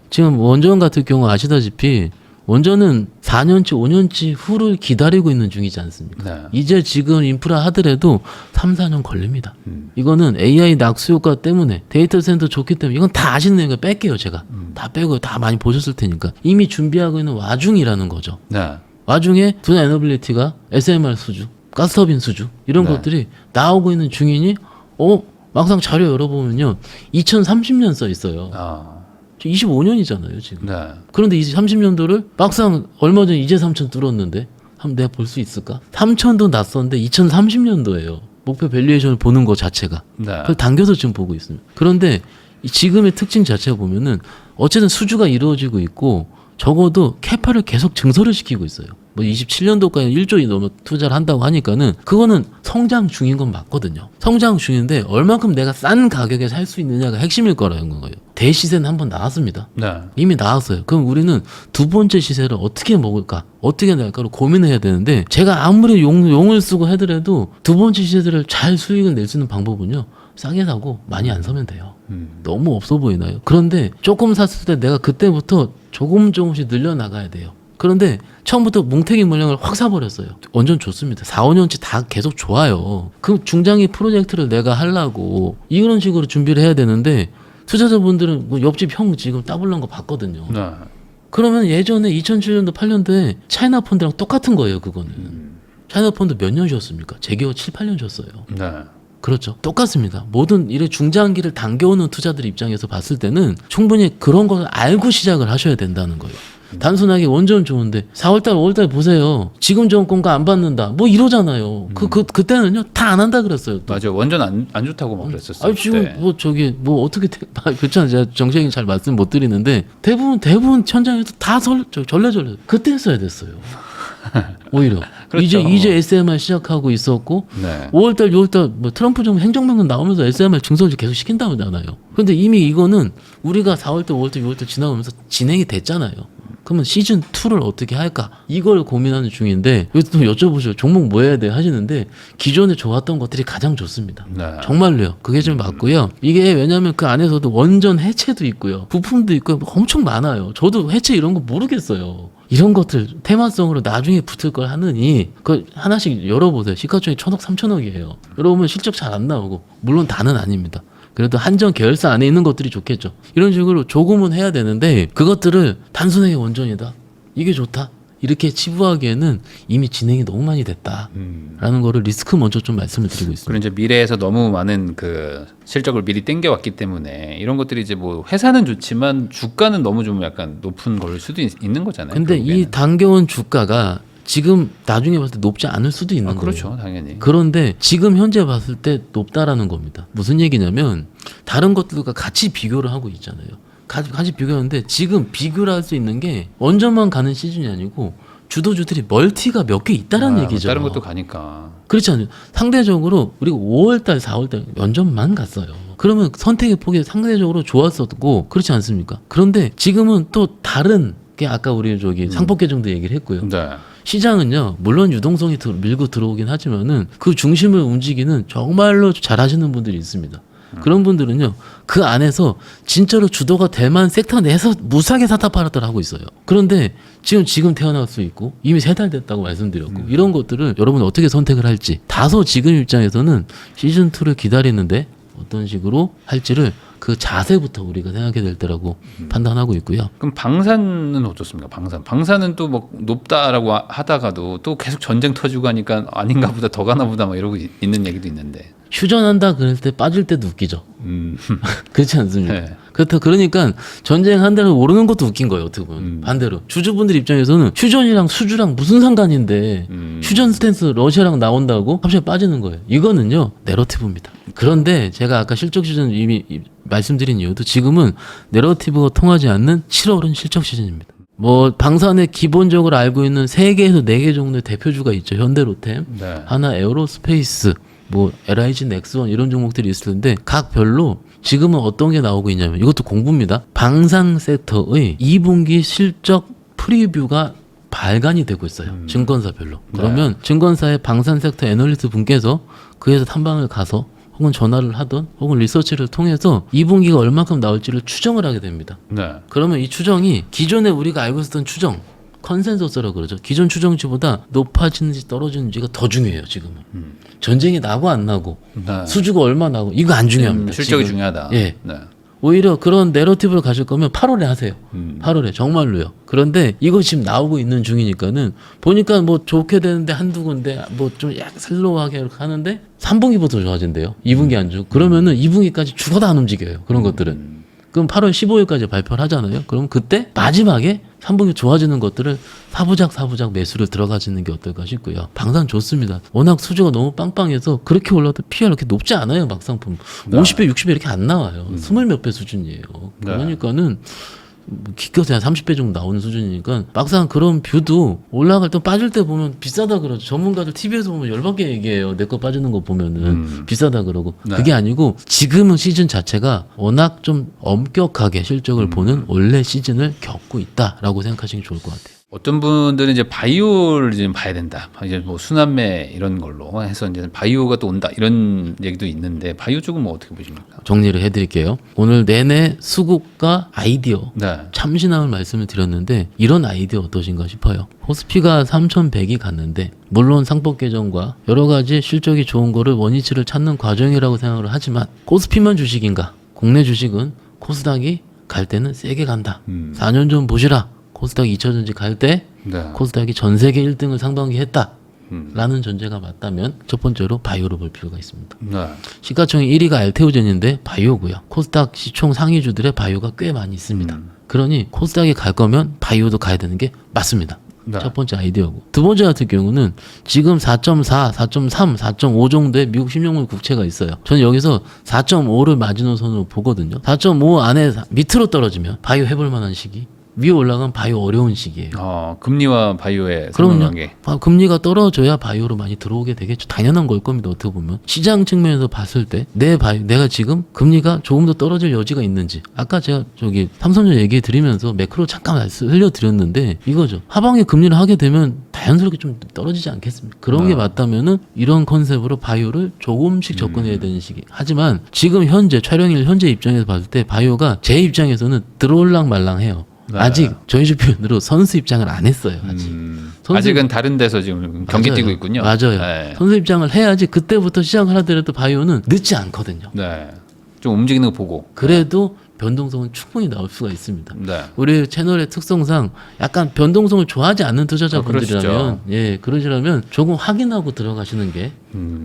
A: 지금 원전 같은 경우 아시다시피 원전은 4년치, 5년치 후를 기다리고 있는 중이지 않습니까?
B: 네.
A: 이제 지금 인프라 하더라도 3, 4년 걸립니다. 이거는 AI 낙수 효과 때문에 데이터 센터 좋기 때문에 이건 다 아시는 거니까 뺄게요, 제가. 다 빼고 다 많이 보셨을 테니까. 이미 준비하고 있는 와중이라는 거죠.
B: 네.
A: 와중에 둔화 에너빌리티가 SMR 수주, 가스터빈 수주 이런
B: 네.
A: 것들이 나오고 있는 중이니 막상 자료 열어보면요 2030년 써 있어요. 25년이잖아요 지금.
B: 네.
A: 그런데 이 30년도를 막상 얼마 전에 이제 3천 뚫었는데 한번 내가 볼 수 있을까? 3천도 났었는데 2030년도예요. 목표 밸류에이션을 보는 것 자체가.
B: 네.
A: 그걸 당겨서 지금 보고 있습니다. 그런데 이 지금의 특징 자체가 보면은 어쨌든 수주가 이루어지고 있고 적어도 캐파를 계속 증설을 시키고 있어요. 뭐 27년도까지 1조 넘어 투자를 한다고 하니까는 그거는 성장 중인 건 맞거든요. 성장 중인데 얼마큼 내가 싼 가격에 살 수 있느냐가 핵심일 거라는 거예요. 대시세는 한번 나왔습니다.
B: 네.
A: 이미 나왔어요. 그럼 우리는 두 번째 시세를 어떻게 먹을까? 어떻게 낼까를 고민해야 되는데 제가 아무리 용을 쓰고 하더라도 두 번째 시세들을 잘 수익을 낼 수 있는 방법은요. 싸게 사고 많이 안 사면 돼요. 너무 없어 보이나요? 그런데 조금 샀을 때 내가 그때부터 조금씩 늘려나가야 돼요. 그런데 처음부터 뭉태기 물량을 확 사버렸어요. 완전 좋습니다. 4, 5년치 다 계속 좋아요. 그 중장기 프로젝트를 내가 하려고 이런 식으로 준비를 해야 되는데 투자자분들은 뭐 옆집 형 지금 따블란 거 봤거든요.
B: 네.
A: 그러면 예전에 2007년도 8년도에 차이나 펀드랑 똑같은 거예요. 그거는. 차이나 펀드 몇 년 쉬었습니까? 재기업 7, 8년 쉬었어요.
B: 네.
A: 그렇죠. 똑같습니다. 모든 이런 중장기를 당겨오는 투자들 입장에서 봤을 때는 충분히 그런 것을 알고 시작을 하셔야 된다는 거예요. 단순하게 원전 좋은데 4월달 5월달 보세요. 지금 정권가 안 받는다 뭐 이러잖아요. 그때는요 다 안 한다 그랬어요. 또.
B: 맞아요. 완전 안 좋다고 막 그랬었어요.
A: 아니 지금
B: 그때.
A: 뭐 저기 뭐 어떻게 그렇잖아요. 제가 정책이 잘 말씀 못 드리는데 대부분 현장에서 다 절레절레 그때 했어야 됐어요. 오히려
B: 그렇죠.
A: 이제 SMR 시작하고 있었고
B: 네.
A: 5월달 6월달 뭐 트럼프 정부 행정명령 나오면서 SMR 증설을 계속 시킨다잖아요. 그런데 이미 이거는 우리가 4월달 5월달 6월달 지나가면서 진행이 됐잖아요. 그러면 시즌 2를 어떻게 할까 이걸 고민하는 중인데 여기서 또 여쭤보죠. 종목 뭐 해야 돼 하시는데 기존에 좋았던 것들이 가장 좋습니다.
B: 네.
A: 정말로요. 그게 좀 맞고요. 이게 왜냐하면 그 안에서도 원전 해체도 있고요. 부품도 있고 엄청 많아요. 저도 해체 이런 거 모르겠어요. 이런 것들 테마성으로 나중에 붙을 걸 하느니 그 하나씩 열어보세요. 시가총액 1,000억 3,000억이에요. 열어보면 실적 잘 안 나오고 물론 다는 아닙니다. 그래도 한전 계열사 안에 있는 것들이 좋겠죠. 이런 식으로 조금은 해야 되는데 그것들을 단순하게 원전이다. 이게 좋다. 이렇게 치부하기에는 이미 진행이 너무 많이 됐다라는 거를 리스크 먼저 좀 말씀을 드리고 있습니다.
B: 그리고 이제 미래에서 너무 많은 그 실적을 미리 땡겨왔기 때문에 이런 것들이 이제 뭐 회사는 좋지만 주가는 너무 좀 약간 높은 걸 수도 있는 거잖아요.
A: 근데 이
B: 결국에는.
A: 당겨온 주가가 지금 나중에 봤을 때 높지 않을 수도 있는 거예요.
B: 그렇죠, 당연히.
A: 그런데 지금 현재 봤을 때 높다라는 겁니다. 무슨 얘기냐면 다른 것들과 같이 비교를 하고 있잖아요. 같이 비교하는데 지금 비교를 할 수 있는 게 원전만 가는 시즌이 아니고 주도주들이 멀티가 몇 개 있다라는 얘기죠.
B: 다른 것도 가니까.
A: 그렇지 않아요. 상대적으로 우리가 5월달, 4월달 원전만 갔어요. 그러면 선택의 폭이 상대적으로 좋았었고 그렇지 않습니까? 그런데 지금은 또 다른 게 아까 우리 상법 개정도 얘기를 했고요.
B: 네.
A: 시장은요, 물론 유동성이 밀고 들어오긴 하지만은 그 중심을 움직이는 정말로 잘하시는 분들이 있습니다. 그런 분들은요, 그 안에서 진짜로 주도가 될 만한 섹터 내에서 무사하게 사타 팔았다를 하고 있어요. 그런데 지금 태어날 수 있고 이미 3달 됐다고 말씀드렸고 이런 것들을 여러분 어떻게 선택을 할지 다소 지금 입장에서는 시즌2를 기다리는데 어떤 식으로 할지를 그 자세부터 우리가 생각해야 될 때라고 판단하고 있고요.
B: 그럼 방산은 어떻습니까? 방산은 또 뭐 높다라고 하다가도 또 계속 전쟁 터지고 하니까 아닌가 보다 더 가나 보다 막 이러고 있는 얘기도 있는데.
A: 휴전한다 그럴 때 빠질 때도 웃기죠. 그렇지 않습니까?
B: 네.
A: 그러니까 전쟁한다고 오르는 것도 웃긴 거예요. 어떻게 보면 반대로 주주분들 입장에서는 휴전이랑 수주랑 무슨 상관인데 휴전 스탠스 러시아랑 나온다고 갑자기 빠지는 거예요. 이거는요 내러티브입니다. 그런데 제가 아까 실적 시즌 이미 말씀드린 이유도 지금은 내러티브가 통하지 않는 7월은 실적 시즌입니다. 뭐 방산에 기본적으로 알고 있는 3개에서 4개 정도의 대표주가 있죠. 현대로템,
B: 네.
A: 하나 에어로스페이스, 뭐 LIG, 넥스원 이런 종목들이 있을 텐데 각 별로 지금은 어떤 게 나오고 있냐면 이것도 공부입니다. 방산 섹터의 2분기 실적 프리뷰가 발간이 되고 있어요. 증권사별로. 그러면 증권사의 방산 섹터 애널리스트 분께서 그 회사 탐방을 가서 혹은 전화를 하던 혹은 리서치를 통해서 2분기가 얼마큼 나올지를 추정을 하게 됩니다.
B: 네.
A: 그러면 이 추정이 기존에 우리가 알고 있었던 추정 컨센서스라고 그러죠. 기존 추정치보다 높아지는지 떨어지는지가 더 중요해요. 지금은. 전쟁이 나고 안 나고
B: 네.
A: 수주가 얼마 나고 이거 안 중요합니다.
B: 실적이
A: 지금.
B: 중요하다.
A: 예.
B: 네.
A: 오히려 그런 내러티브를 가질 거면 8월에 하세요. 8월에 정말로요. 그런데 이거 지금 나오고 있는 중이니까는 보니까 뭐 좋게 되는데 한두 군데 뭐 좀 약간 슬로우하게 이렇게 하는데 3분기부터 좋아진대요. 2분기 안 좋고. 그러면은 2분기까지 죽어도 안 움직여요. 그런 것들은. 그럼 8월 15일까지 발표를 하잖아요. 그럼 그때 마지막에 3분기 좋아지는 것들을 사부작 매수를 들어가지는 게 어떨까 싶고요. 방산 좋습니다. 워낙 수주가 너무 빵빵해서 그렇게 올라도 PER 이렇게 높지 않아요. 막상품. 50배, 60배 이렇게 안 나와요. 20몇 배 수준이에요. 그러니까는 기껏해야 30배 정도 나오는 수준이니까 막상 그런 뷰도 올라갈 때 빠질 때 보면 비싸다 그러죠. 전문가들 TV에서 보면 열받게 얘기해요. 내 거 빠지는 거 보면은 비싸다 그러고.
B: 네.
A: 그게 아니고 지금은 시즌 자체가 워낙 좀 엄격하게 실적을 보는 원래 시즌을 겪고 있다라고 생각하시는 게 좋을 것 같아요.
B: 어떤 분들은 이제 바이오를 좀 봐야 된다. 이제 뭐 순환매 이런 걸로 해서 이제 바이오가 또 온다 이런 얘기도 있는데 바이오 쪽은 뭐 어떻게 보십니까?
A: 정리를 해드릴게요. 오늘 내내 수급과 아이디어
B: 네.
A: 참신함을 말씀을 드렸는데 이런 아이디어 어떠신가 싶어요. 코스피가 3,100이 갔는데 물론 상법 개정과 여러 가지 실적이 좋은 거를 원위치를 찾는 과정이라고 생각을 하지만 코스피만 주식인가? 국내 주식은 코스닥이 갈 때는 세게 간다. 4년 전 보시라. 코스닥 2차전지 갈 때
B: 네.
A: 코스닥이 전 세계 1등을 상반기 했다. 라는 전제가 맞다면 첫 번째로 바이오로 볼 필요가 있습니다.
B: 네.
A: 시가총액 1위가 알테오젠인데 바이오고요. 코스닥 시총 상위주들의 바이오가 꽤 많이 있습니다. 그러니 코스닥이 갈 거면 바이오도 가야 되는 게 맞습니다.
B: 네.
A: 첫 번째 아이디어고. 두 번째 같은 경우는 지금 4.4, 4.3, 4.5 정도의 미국 10년물 국채가 있어요. 저는 여기서 4.5를 마지노선으로 보거든요. 4.5 안에 밑으로 떨어지면 바이오 해볼 만한 시기. 위에 올라가면 바이오 어려운 시기예요.
B: 금리와 바이오의
A: 그럼요.
B: 상관관계.
A: 금리가 떨어져야 바이오로 많이 들어오게 되겠죠. 당연한 걸 겁니다. 어떻게 보면 시장 측면에서 봤을 때 내가 지금 금리가 조금 더 떨어질 여지가 있는지 아까 제가 삼성전 얘기 드리면서 매크로 잠깐 흘려드렸는데 이거죠. 하반기 금리를 하게 되면 자연스럽게 좀 떨어지지 않겠습니까? 그런 게 맞다면은 이런 컨셉으로 바이오를 조금씩 접근해야 되는 시기. 하지만 지금 현재 촬영일 현재 입장에서 봤을 때 바이오가 제 입장에서는 들어올랑 말랑해요.
B: 네.
A: 아직 저희 주 표현으로 선수 입장을 안 했어요. 아직.
B: 아직은 다른 데서 지금 경기
A: 맞아요.
B: 뛰고 있군요.
A: 맞아요.
B: 네.
A: 선수 입장을 해야지 그때부터 시작을 하더라도 바이오는 늦지 않거든요.
B: 네. 좀 움직이는 거 보고.
A: 그래도 변동성은 충분히 나올 수가 있습니다.
B: 네.
A: 우리 채널의 특성상 약간 변동성을 좋아하지 않는 투자자분들이라면 그러시라면 조금 확인하고 들어가시는 게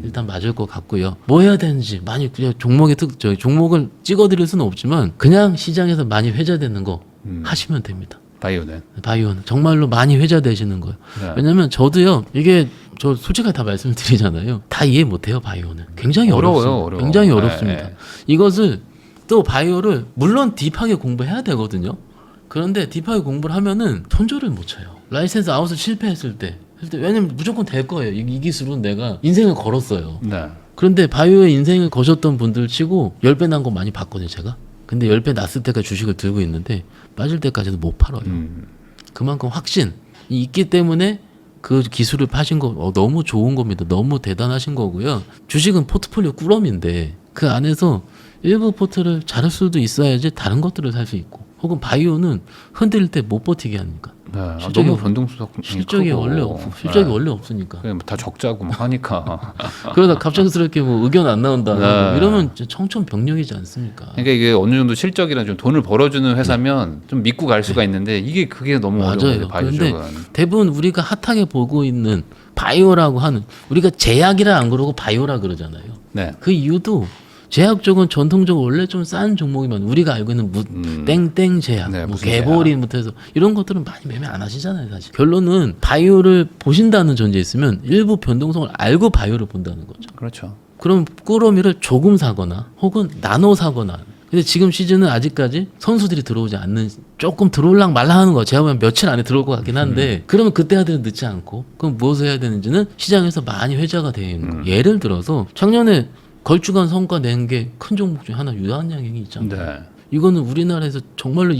A: 일단 맞을 것 같고요. 뭐 해야 되는지 많이 그냥 종목을 찍어드릴 수는 없지만 그냥 시장에서 많이 회자되는 거 하시면 됩니다. 바이오는 정말로 많이 회자되시는 거예요.
B: 네.
A: 왜냐면 저도요 이게 저 솔직하게 다 말씀을 드리잖아요. 다 이해 못해요. 바이오는 굉장히 어려워요. 굉장히 어렵습니다.
B: 네.
A: 이것을 또 바이오를 물론 딥하게 공부해야 되거든요. 그런데 딥하게 공부를 하면은 손절을 못 쳐요. 라이센스 아웃을 실패했을 때 왜냐면 무조건 될 거예요. 이 기술은 내가 인생을 걸었어요.
B: 네.
A: 그런데 바이오에 인생을 거셨던 분들 치고 10배 난 거 많이 봤거든요. 제가. 근데 10배 났을 때까지 주식을 들고 있는데 빠질 때까지도 못 팔아요. 그만큼 확신이 있기 때문에 그 기술을 파신 거 너무 좋은 겁니다. 너무 대단하신 거고요. 주식은 포트폴리오 꾸러미인데 그 안에서 일부 포트를 자를 수도 있어야지 다른 것들을 살 수 있고 혹은 바이오는 흔들릴 때 못 버티게 하니까
B: 네.
A: 실적이
B: 너무 변동수가
A: 실적이 원래 없으니까
B: 그냥 다 적자고 막 하니까
A: 그러다 갑작스럽게 뭐 의견 안 나온다
B: 네.
A: 이러면 청천벽력이지 않습니까?
B: 그러니까 이게 어느 정도 실적이랑 좀 돈을 벌어주는 회사면 좀 믿고 갈 수가 있는데 그게 너무 어려워요. 바이오
A: 그런데
B: 쪽은.
A: 대부분 우리가 핫하게 보고 있는 바이오라고 하는 우리가 제약이라 안 그러고 바이오라 그러잖아요.
B: 네.
A: 그 이유도 제약 쪽은 전통적으로 원래 좀 싼 종목이면 우리가 알고 있는 땡땡 제약,
B: 네,
A: 뭐
B: 무슨
A: 개보리부터 해서 이런 것들은 많이 매매 안 하시잖아요, 사실. 결론은 바이오를 보신다는 전제 있으면 일부 변동성을 알고 바이오를 본다는 거죠.
B: 그렇죠.
A: 그럼 꾸러미를 조금 사거나 혹은 나눠 사거나. 근데 지금 시즌은 아직까지 선수들이 들어오지 않는 조금 들어올랑 말랑 하는 거 제가 보면 며칠 안에 들어올 것 같긴 한데 그러면 그때 하더라도 늦지 않고 그럼 무엇을 해야 되는지는 시장에서 많이 회자가 되어 있는 거. 예를 들어서 작년에 걸쭉한 성과 낸 게 큰 종목 중에 하나 유한양행이 있잖아요.
B: 네.
A: 이거는 우리나라에서 정말로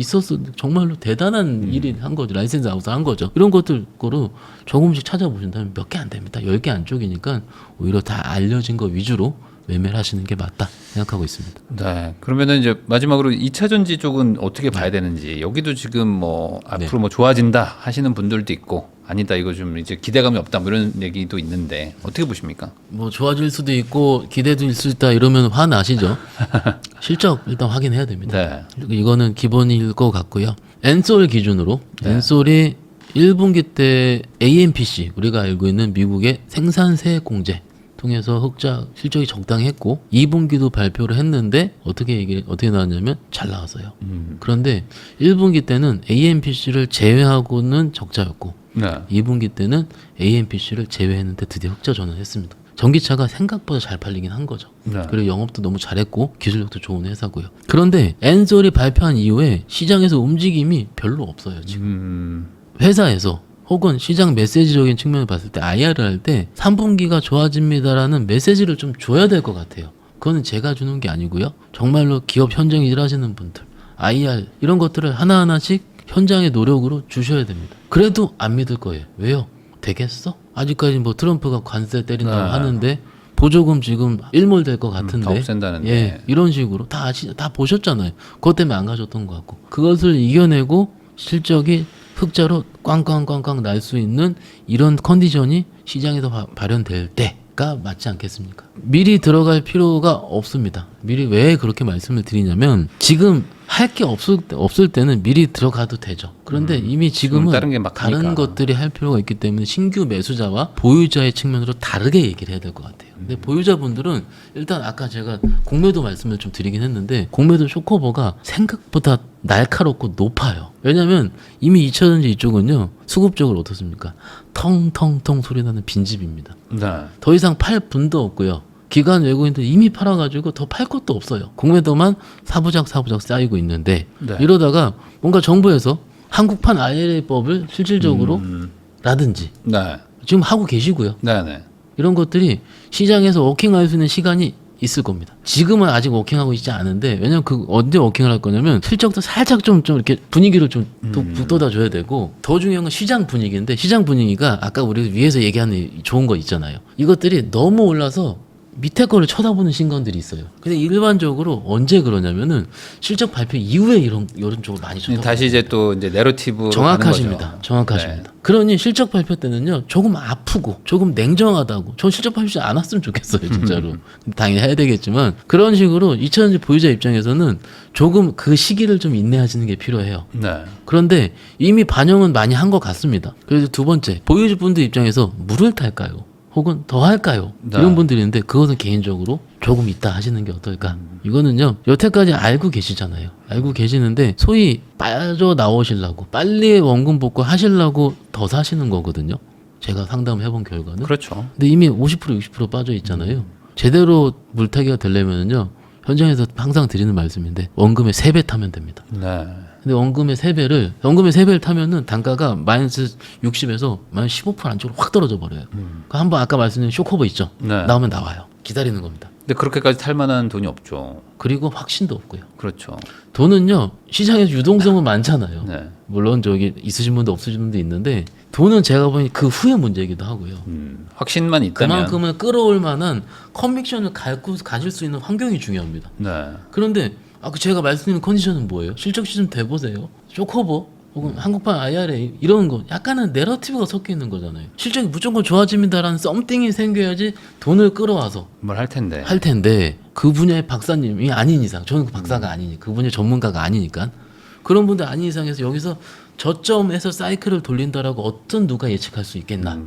A: 정말로 대단한 일이 한 거죠. 라이센스 아웃을 한 거죠. 이런 것들 거로 조금씩 찾아보신다면 몇 개 안 됩니다. 10개 안쪽이니까 오히려 다 알려진 거 위주로 매매를 하시는 게 맞다 생각하고 있습니다.
B: 네. 그러면은 이제 마지막으로 2차 전지 쪽은 어떻게 봐야 되는지 여기도 지금 뭐 앞으로 뭐 좋아진다 하시는 분들도 있고 아니다 이거 좀 이제 기대감이 없다 뭐 이런 얘기도 있는데 어떻게 보십니까?
A: 뭐 좋아질 수도 있고 기대도 있을 수 있다 이러면 화나시죠. 실적 일단 확인해야 됩니다.
B: 네.
A: 이거는 기본일 것 같고요. 엔솔 기준으로 엔솔이 1분기 때 AMPC 우리가 알고 있는 미국의 생산세 공제 통해서 흑자 실적이 적당했고 2분기도 발표를 했는데 어떻게 나왔냐면 잘 나왔어요. 그런데 1분기 때는 AMPC를 제외하고는 적자였고
B: 네.
A: 2분기 때는 AMPC를 제외했는데 드디어 흑자 전환했습니다. 전기차가 생각보다 잘 팔리긴 한 거죠.
B: 네.
A: 그리고 영업도 너무 잘했고 기술력도 좋은 회사고요. 그런데 엔솔이 발표한 이후에 시장에서 움직임이 별로 없어요. 지금 회사에서 혹은 시장 메시지적인 측면을 봤을 때 IR을 할 때 3분기가 좋아집니다라는 메시지를 좀 줘야 될 것 같아요. 그거는 제가 주는 게 아니고요. 정말로 기업 현장 일하시는 분들 IR 이런 것들을 하나하나씩 현장의 노력으로 주셔야 됩니다. 그래도 안 믿을 거예요. 왜요? 되겠어? 아직까지 뭐 트럼프가 관세 때린다고 하는데 보조금 지금 일몰될 것 같은데
B: 다 없앤다는데.
A: 예, 이런 식으로 다 보셨잖아요. 그것 때문에 안 가셨던 것 같고 그것을 이겨내고 실적이 흑자로 꽝꽝꽝꽝 날 수 있는 이런 컨디션이 시장에서 발현될 때가 맞지 않겠습니까? 미리 들어갈 필요가 없습니다. 미리 왜 그렇게 말씀을 드리냐면 지금 할 게 없을 때는 미리 들어가도 되죠. 그런데 이미 지금은
B: 다른 게 막
A: 다른
B: 하니까.
A: 것들이 할 필요가 있기 때문에 신규 매수자와 보유자의 측면으로 다르게 얘기를 해야 될 것 같아요. 근데 보유자분들은 일단 아까 제가 공매도 말씀을 좀 드리긴 했는데 공매도 쇼커버가 생각보다 날카롭고 높아요. 왜냐하면 이미 2차전지 이쪽은요 수급적으로 어떻습니까? 텅텅텅 소리 나는 빈집입니다.
B: 네.
A: 더 이상 팔 분도 없고요. 기관 외국인들 이미 팔아가지고 더 팔 것도 없어요. 공매도만 사부작 쌓이고 있는데
B: 네.
A: 이러다가 뭔가 정부에서 한국판 IRA법을 실질적으로 라든지
B: 네.
A: 지금 하고 계시고요.
B: 네. 네.
A: 이런 것들이 시장에서 워킹할 수 있는 시간이 있을 겁니다. 지금은 아직 워킹하고 있지 않은데 왜냐면 언제 워킹을 할 거냐면 실적도 살짝 좀 이렇게 분위기를 좀 북돋아줘야 되고 더 중요한 건 시장 분위기인데 시장 분위기가 아까 우리 위에서 얘기하는 좋은 거 있잖아요. 이것들이 너무 올라서 밑에 거를 쳐다보는 신관들이 있어요. 근데 일반적으로 언제 그러냐면은 실적 발표 이후에 이런 쪽을 많이 쳐다보는
B: 다시 이제 또 이제 내러티브로
A: 정확하십니다.
B: 가는 거죠.
A: 정확하십니다. 그러니 실적 발표 때는요 조금 아프고 조금 냉정하다고 전 실적 발표 안 왔으면 좋겠어요 진짜로. 당연히 해야 되겠지만 그런 식으로 2차전지 보유자 입장에서는 조금 그 시기를 좀 인내하시는 게 필요해요.
B: 네.
A: 그런데 이미 반영은 많이 한 것 같습니다. 그래서 두 번째 보유자분들 입장에서 물을 탈까요? 혹은 더 할까요?
B: 네.
A: 이런 분들이 있는데 그것은 개인적으로 조금 이따 하시는 게 어떨까? 이거는요 여태까지 알고 계시잖아요. 알고 계시는데 소위 빠져나오시려고 빨리 원금 복구 하시려고 더 사시는 거거든요. 제가 상담해본 결과는.
B: 그렇죠.
A: 근데 이미 50% 60% 빠져 있잖아요. 제대로 물타기가 되려면요 현장에서 항상 드리는 말씀인데 원금의 3배 타면 됩니다.
B: 네.
A: 근데 원금의 3배를 타면은 단가가 마이너스 60에서 마이너스 15% 안쪽으로 확 떨어져 버려요. 그 한번 아까 말씀드린 쇼커버 있죠.
B: 네.
A: 나오면 나와요. 기다리는 겁니다.
B: 근데 그렇게까지 탈 만한 돈이 없죠.
A: 그리고 확신도 없고요.
B: 그렇죠.
A: 돈은요 시장에서 유동성은 많잖아요.
B: 네.
A: 물론 저기 있으신 분도 없으신 분도 있는데 돈은 제가 보니 그 후의 문제이기도 하고요.
B: 확신만 있다면.
A: 그만큼은 끌어올 만한 컨빅션을 가질 수 있는 환경이 중요합니다.
B: 네.
A: 그런데 아까 제가 말씀드린 컨디션은 뭐예요? 실적 시즌 돼보세요. 쇼커버 혹은 한국판 IRA 이런 거 약간은 내러티브가 섞여 있는 거잖아요. 실적이 무조건 좋아집니다라는 썸띵이 생겨야지 돈을 끌어와서
B: 뭘 할 텐데.
A: 할 텐데 그 분야의 박사님이 아닌 이상 저는 그 박사가 아니니까 그 분야의 전문가가 아니니까 그런 분들 아닌 이상에서 여기서 저점에서 사이클을 돌린다라고 어떤 누가 예측할 수 있겠나라는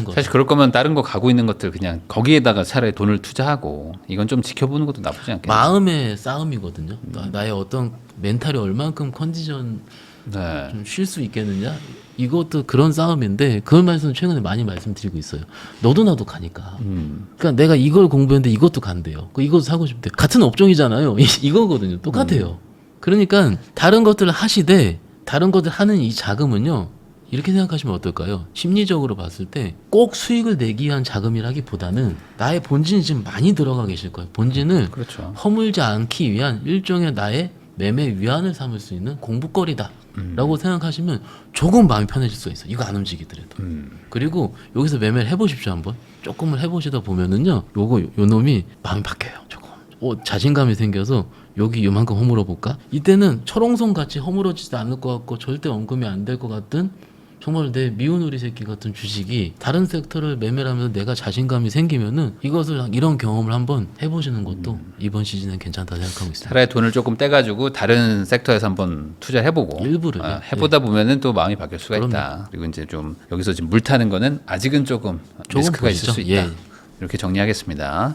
A: 거.
B: 사실 그럴 거면 다른 거 가고 있는 것들 그냥 거기에다가 차라리 돈을 투자하고 이건 좀 지켜보는 것도 나쁘지 않겠네요.
A: 마음의 싸움이거든요. 나의 어떤 멘탈이 얼만큼 컨디션
B: 네.
A: 좀 쉴 수 있겠느냐? 이것도 그런 싸움인데 그런 말씀 최근에 많이 말씀드리고 있어요. 너도 나도 가니까. 그러니까 내가 이걸 공부했는데 이것도 간대요. 이것도 사고 싶대. 같은 업종이잖아요. 이거거든요. 똑같아요. 그러니까 다른 것들을 하시되 다른 것들 하는 이 자금은요. 이렇게 생각하시면 어떨까요? 심리적으로 봤을 때 꼭 수익을 내기 위한 자금이라기보다는 나의 본진이 지금 많이 들어가 계실 거예요. 본진을
B: 그렇죠.
A: 허물지 않기 위한 일종의 나의 매매 위안을 삼을 수 있는 공부거리다. 라고 생각하시면 조금 마음이 편해질 수가 있어요. 이거 안 움직이더라도. 그리고 여기서 매매를 해보십시오. 한번 조금을 해보시다 보면은요, 요 놈이 마음이 바뀌어요. 조금 자신감이 생겨서 여기 요만큼 허물어 볼까? 이때는 철옹성 같이 허물어지지 않을 것 같고 절대 언급이 안 될 것 같은, 정말 내 미운 우리 새끼 같은 주식이 다른 섹터를 매매를 하면서 내가 자신감이 생기면은 이것을, 이런 경험을 한번 해보시는 것도 이번 시즌에 괜찮다 생각하고 있습니다.
B: 차라리 돈을 조금 떼가지고 다른 섹터에서 한번 투자해보고
A: 일부러
B: 해보다 보면은 또 마음이 바뀔 수가
A: 그럼요.
B: 있다. 그리고 이제 좀 여기서 지금 물 타는 거는 아직은 조금 리스크가 있을
A: 보시죠.
B: 수 있다.
A: 예.
B: 이렇게 정리하겠습니다.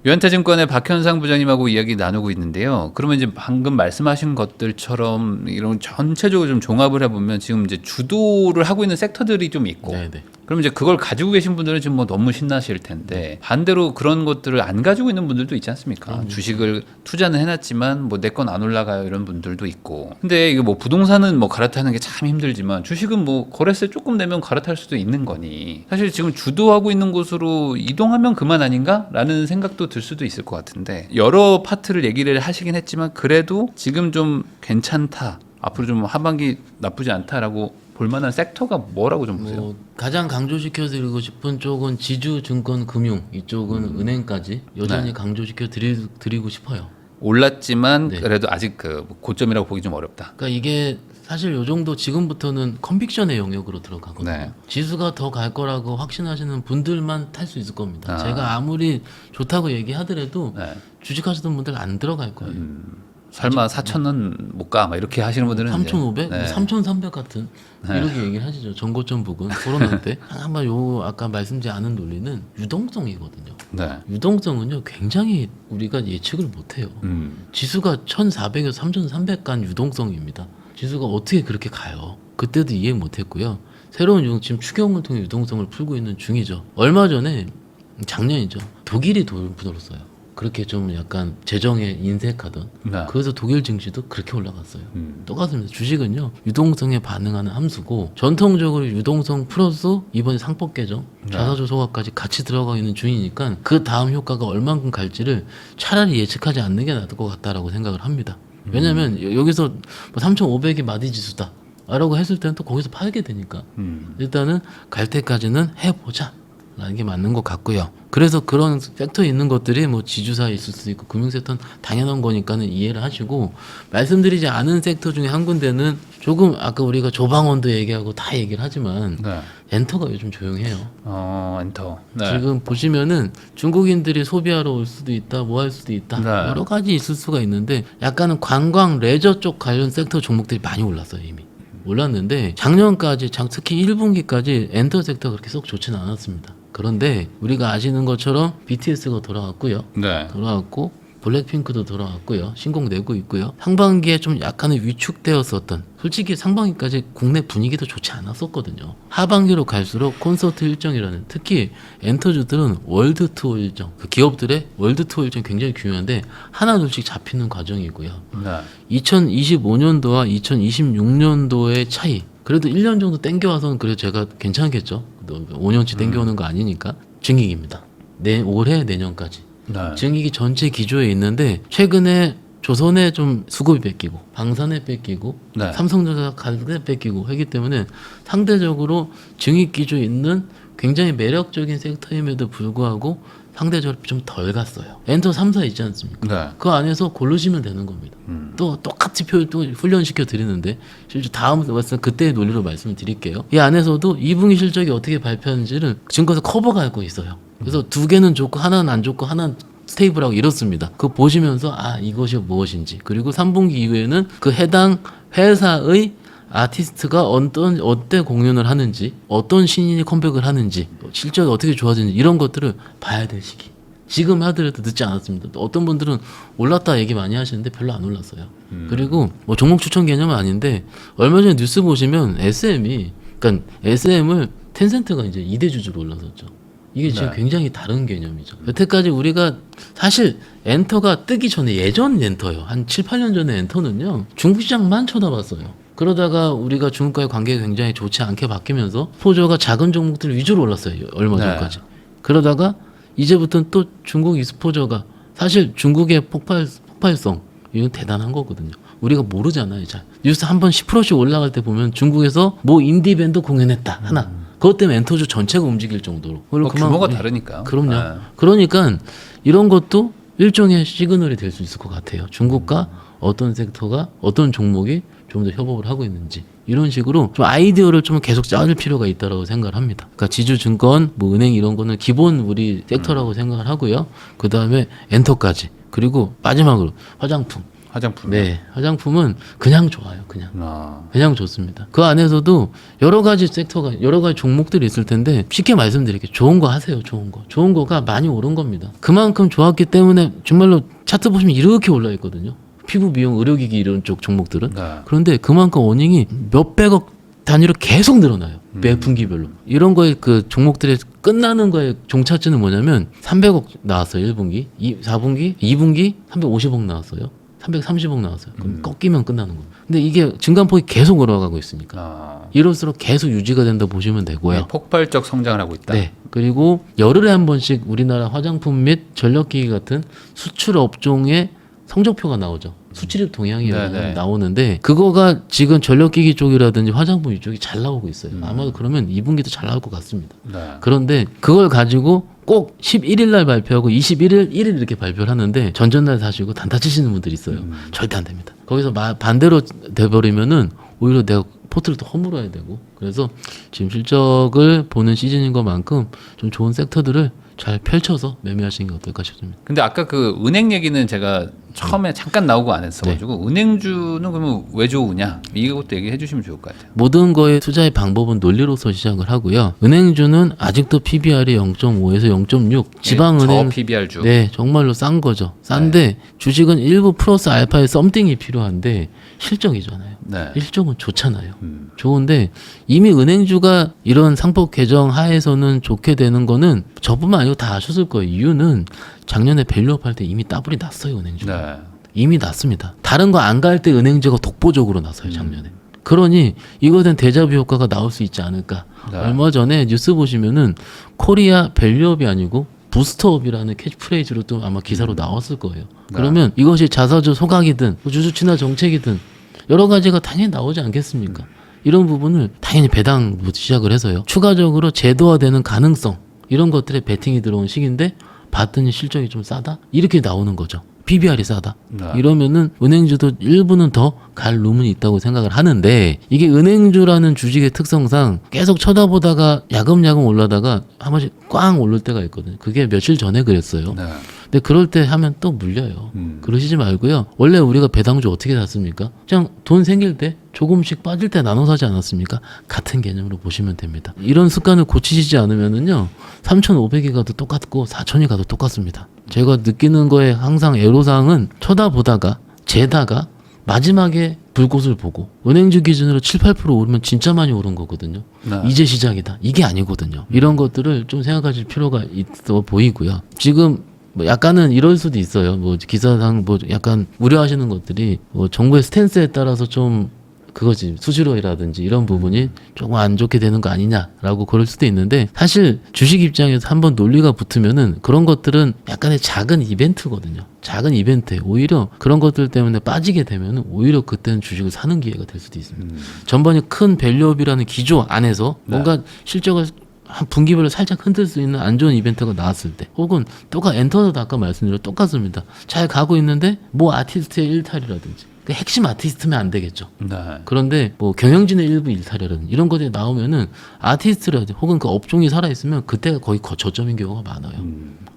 B: 유한타증권의 박현상 부장님하고 이야기 나누고 있는데요. 그러면 이제 방금 말씀하신 것들처럼 이런 전체적으로 좀 종합을 해보면 지금 이제 주도를 하고 있는 섹터들이 좀 있고,
A: 네네.
B: 그럼 이제 그걸 가지고 계신 분들은 지금 뭐 너무 신나실 텐데 반대로 그런 것들을 안 가지고 있는 분들도 있지 않습니까? 주식을 투자는 해놨지만 뭐 내 건 안 올라가요 이런 분들도 있고. 근데 이게 뭐 부동산은 뭐 갈아타는 게 참 힘들지만 주식은 뭐 거래세 조금 내면 갈아탈 수도 있는 거니 사실 지금 주도하고 있는 곳으로 이동하면 그만 아닌가라는 생각도 들 수도 있을 것 같은데, 여러 파트를 얘기를 하시긴 했지만 그래도 지금 좀 괜찮다, 앞으로 좀 하반기 나쁘지 않다라고 볼만한 섹터가 뭐라고 좀 보세요?
A: 가장 강조시켜드리고 싶은 쪽은 지주, 증권, 금융, 이쪽은 은행까지 여전히 강조시켜 드리고 싶어요.
B: 올랐지만
A: 네.
B: 그래도 아직 그 고점이라고 보기 좀 어렵다.
A: 그러니까 이게 사실 요 정도 지금부터는 컨빅션의 영역으로 들어가거든요.
B: 네.
A: 지수가 더 갈 거라고 확신하시는 분들만 탈 수 있을 겁니다.
B: 아.
A: 제가 아무리 좋다고 얘기하더라도
B: 네.
A: 주식하시던 분들 안 들어갈 거예요.
B: 설마 4,000원 못 가? 막 이렇게 하시는 분들은
A: 3,500,
B: 이제, 네.
A: 3,300 같은 이렇게 얘기를 하시죠. 전고점 부근 코로나 때. 한번 요 아까 말씀드린 않은 논리는 유동성이거든요.
B: 네.
A: 유동성은요 굉장히 우리가 예측을 못해요. 지수가 1,400에서 3,300 간 유동성입니다. 지수가 어떻게 그렇게 가요? 그때도 이해 못했고요. 새로운 지금 추경을 통해 유동성을 풀고 있는 중이죠. 얼마 전에 작년이죠. 독일이 돈을 풀었어요. 그렇게 좀 약간 재정에 인색하던.
B: 네.
A: 그래서 독일 증시도 그렇게 올라갔어요. 똑같습니다. 주식은요 유동성에 반응하는 함수고, 전통적으로 유동성 플러스 이번에 상법 개정, 자사주 소각까지 같이 들어가 있는 중이니까 그 다음 효과가 얼만큼 갈지를 차라리 예측하지 않는 게 나을 것 같다라고 생각을 합니다. 왜냐하면 여기서 뭐 3,500이 마디 지수다 라고 했을 때는 또 거기서 팔게 되니까 일단은 갈 때까지는 해보자 라는 게 맞는 것 같고요. 그래서 그런 섹터에 있는 것들이 뭐 지주사에 있을 수도 있고 금융섹터는 당연한 거니까는 이해를 하시고, 말씀드리지 않은 섹터 중에 한 군데는 조금 아까 우리가 조방원도 얘기하고 다 얘기를 하지만
B: 네.
A: 엔터가 요즘 조용해요.
B: 엔터. 네.
A: 지금 보시면은 중국인들이 소비하러 올 수도 있다, 뭐 할 수도 있다,
B: 네.
A: 여러 가지 있을 수가 있는데 약간은 관광 레저 쪽 관련 섹터 종목들이 많이 올랐어요. 이미 올랐는데 작년까지 특히 1분기까지 엔터 섹터가 그렇게 썩 좋지는 않았습니다. 그런데 우리가 아시는 것처럼 BTS가 돌아왔고요.
B: 네.
A: 돌아왔고 블랙핑크도 돌아왔고요. 신곡 내고 있고요. 상반기에 좀 약간의 위축되었었던, 솔직히 상반기까지 국내 분위기도 좋지 않았었거든요. 하반기로 갈수록 콘서트 일정이라는, 특히 엔터주들은 월드 투어 일정, 그 기업들의 월드 투어 일정 굉장히 중요한데 하나 둘씩 잡히는 과정이고요.
B: 네.
A: 2025년도와 2026년도의 차이, 그래도 1년 정도 땡겨와서는 그래도 제가 괜찮겠죠. 5년치 땡겨오는 거 아니니까. 증익입니다. 올해 내년까지.
B: 네.
A: 증익이 전체 기조에 있는데 최근에 조선에 좀 수급이 뺏기고 방산에 뺏기고
B: 네.
A: 삼성전자 가격에 뺏기고 하기 때문에 상대적으로 증익 기조에 있는 굉장히 매력적인 섹터임에도 불구하고 상대적으로 좀 덜 갔어요. 엔터 3사 있지 않습니까?
B: 네.
A: 그 안에서 고르시면 되는 겁니다. 또 똑같이 또 훈련시켜 드리는데 실제 다음 그때의 논리로 말씀을 드릴게요. 이 안에서도 2분기 실적이 어떻게 발표하는지를 증거에서 커버가 하고 있어요. 그래서 두 개는 좋고 하나는 안 좋고 하나는 스테이블하고 이렇습니다. 그거 보시면서 이것이 무엇인지, 그리고 3분기 이후에는 그 해당 회사의 아티스트가 어때 공연을 하는지, 어떤 신인이 컴백을 하는지, 실적이 어떻게 좋아지는지 이런 것들을 봐야 될 시기. 지금 하더라도 늦지 않았습니다. 어떤 분들은 올랐다 얘기 많이 하시는데 별로 안 올랐어요. 그리고 뭐 종목 추천 개념은 아닌데 얼마 전에 뉴스 보시면 그러니까 SM을 텐센트가 이제 2대 주주로 올라섰죠. 이게 지금
B: 네.
A: 굉장히 다른 개념이죠. 여태까지 우리가 사실 엔터가 뜨기 전에 예전 엔터요. 한 7, 8년 전에 엔터는요. 중국 시장만 쳐다봤어요. 그러다가 우리가 중국과의 관계가 굉장히 좋지 않게 바뀌면서 포저가 작은 종목들 위주로 올랐어요. 얼마 전까지. 그러다가 이제부터는 또 중국 익스포저가, 사실 중국의 폭발성 이건 대단한 거거든요. 우리가 모르잖아요. 자, 뉴스 한번 10%씩 올라갈 때 보면 중국에서 뭐 인디 밴드 공연했다 하나. 그것 때문에 엔터주 전체가 움직일 정도로.
B: 뭐 규모가 다르니까.
A: 그럼요.
B: 네.
A: 그러니까 이런 것도 일종의 시그널이 될 수 있을 것 같아요. 중국과 어떤 섹터가 어떤 종목이 좀 더 협업을 하고 있는지 이런 식으로 좀 아이디어를 좀 계속 짜줄 필요가 있다고 생각을 합니다. 그러니까 지주증권, 뭐 은행 이런 거는 기본 우리 섹터라고 생각을 하고요. 그 다음에 엔터까지 그리고 마지막으로 화장품. 네, 화장품은 그냥 좋아요. 그냥 좋습니다. 그 안에서도 여러 가지 섹터가 여러 가지 종목들이 있을 텐데 쉽게 말씀드릴게요. 좋은 거 하세요. 좋은 거가 많이 오른 겁니다. 그만큼 좋았기 때문에 정말로 차트 보시면 이렇게 올라 있거든요. 피부 미용, 의료기기 이런 쪽 종목들은.
B: 네.
A: 그런데 그만큼 어닝이 몇백억 단위로 계속 늘어나요. 매 분기별로. 이런 거에 그 종목들의 끝나는 거에 종착지는 뭐냐면 300억 나왔어요. 1분기, 4분기, 2분기 350억 나왔어요. 330억 나왔어요. 그럼 꺾이면 끝나는 거예요. 근데 이게 증감폭이 계속 올라가고 있으니까 이럴수록 계속 유지가 된다 보시면 되고요.
B: 네, 폭발적 성장을 하고 있다.
A: 네. 그리고 열흘에 한 번씩 우리나라 화장품 및 전력기기 같은 수출 업종의 성적표가 나오죠. 수출입 동향이
B: 네네.
A: 나오는데 그거가 지금 전력기기 쪽이라든지 화장품 이쪽이 잘 나오고 있어요. 아마도 그러면 2분기도 잘 나올 것 같습니다.
B: 네.
A: 그런데 그걸 가지고 꼭 11일 날 발표하고 21일 1일 이렇게 발표를 하는데 전전날 사시고 단타 치시는 분들이 있어요. 절대 안 됩니다. 거기서 반대로 돼버리면은 오히려 내가 포트를 또 허물어야 되고 그래서 지금 실적을 보는 시즌인 것만큼 좀 좋은 섹터들을 잘 펼쳐서 매매하시는 게 어떨까 싶습니다.
B: 근데 아까 그 은행 얘기는 제가 처음에 잠깐 나오고 안 했어가지고 은행주는 그러면 왜 좋으냐 이것도 얘기해 주시면 좋을 것 같아요.
A: 모든 거의 투자의 방법은 논리로서 시작을 하고요. 은행주는 아직도 PBR이 0.5에서 0.6 지방은행
B: 저 PBR 주.
A: 네, 정말로 싼 거죠. 싼데 주식은 일부 플러스 알파의 썸띵이 필요한데 실적이잖아요.
B: 네.
A: 실적은 좋잖아요. 좋은데 이미 은행주가 이런 상법 개정 하에서는 좋게 되는 거는 저뿐만 아니고 다 아셨을 거예요. 이유는 작년에 밸류업 할 때 이미 따블이 났어요. 은행주가.
B: 네.
A: 이미 났습니다. 다른 거 안 갈 때 은행주가 독보적으로 났어요. 작년에. 그러니 이거에 대한 데자뷰 효과가 나올 수 있지 않을까.
B: 네.
A: 얼마 전에 뉴스 보시면은 코리아 밸류업이 아니고 부스터업이라는 캐치프레이즈로 또 아마 기사로 나왔을 거예요. 그러면 이것이 자사주 소각이든 주주 친화 정책이든 여러 가지가 당연히 나오지 않겠습니까? 이런 부분을 당연히 배당부터 시작을 해서요. 추가적으로 제도화되는 가능성 이런 것들에 베팅이 들어온 시기인데 봤더니 실적이 좀 싸다? 이렇게 나오는 거죠. PBR이 싸다.
B: 네.
A: 이러면은 은행주도 일부는 더 갈 루문이 있다고 생각을 하는데 이게 은행주라는 주식의 특성상 계속 쳐다보다가 야금야금 올라다가 한 번씩 꽝 오를 때가 있거든요. 그게 며칠 전에 그랬어요.
B: 네.
A: 근데 그럴 때 하면 또 물려요. 그러시지 말고요. 원래 우리가 배당주 어떻게 샀습니까? 그냥 돈 생길 때 조금씩 빠질 때 나눠 사지 않았습니까? 같은 개념으로 보시면 됩니다. 이런 습관을 고치시지 않으면은요. 3,500이 가도 똑같고 4,000이 가도 똑같습니다. 제가 느끼는 거에 항상 애로사항은 쳐다보다가 재다가 마지막에 불꽃을 보고 은행주 기준으로 7, 8% 오르면 진짜 많이 오른 거거든요.
B: 네.
A: 이제 시작이다. 이게 아니거든요. 이런 것들을 좀 생각하실 필요가 있어 보이고요. 지금 뭐 약간은 이럴 수도 있어요. 뭐 기사상 뭐 약간 우려하시는 것들이 뭐 정부의 스탠스에 따라서 좀 그거지 수수료라든지 이런 부분이 조금 안 좋게 되는 거 아니냐라고 그럴 수도 있는데 사실 주식 입장에서 한번 논리가 붙으면은 그런 것들은 약간의 작은 이벤트거든요. 작은 이벤트에 오히려 그런 것들 때문에 빠지게 되면은 오히려 그때는 주식을 사는 기회가 될 수도 있습니다. 전번에 큰 밸류업이라는 기조 안에서 뭔가 실적을 한 분기별로 살짝 흔들 수 있는 안 좋은 이벤트가 나왔을 때 혹은 엔터도 아까 말씀드린 똑같습니다. 잘 가고 있는데 뭐 아티스트의 일탈이라든지 그 핵심 아티스트면 안 되겠죠.
B: 네.
A: 그런데 뭐 경영진의 일부 일탈이라든지 이런 것들이 나오면은 아티스트라든지 혹은 그 업종이 살아있으면 그때가 거의 저점인 경우가 많아요.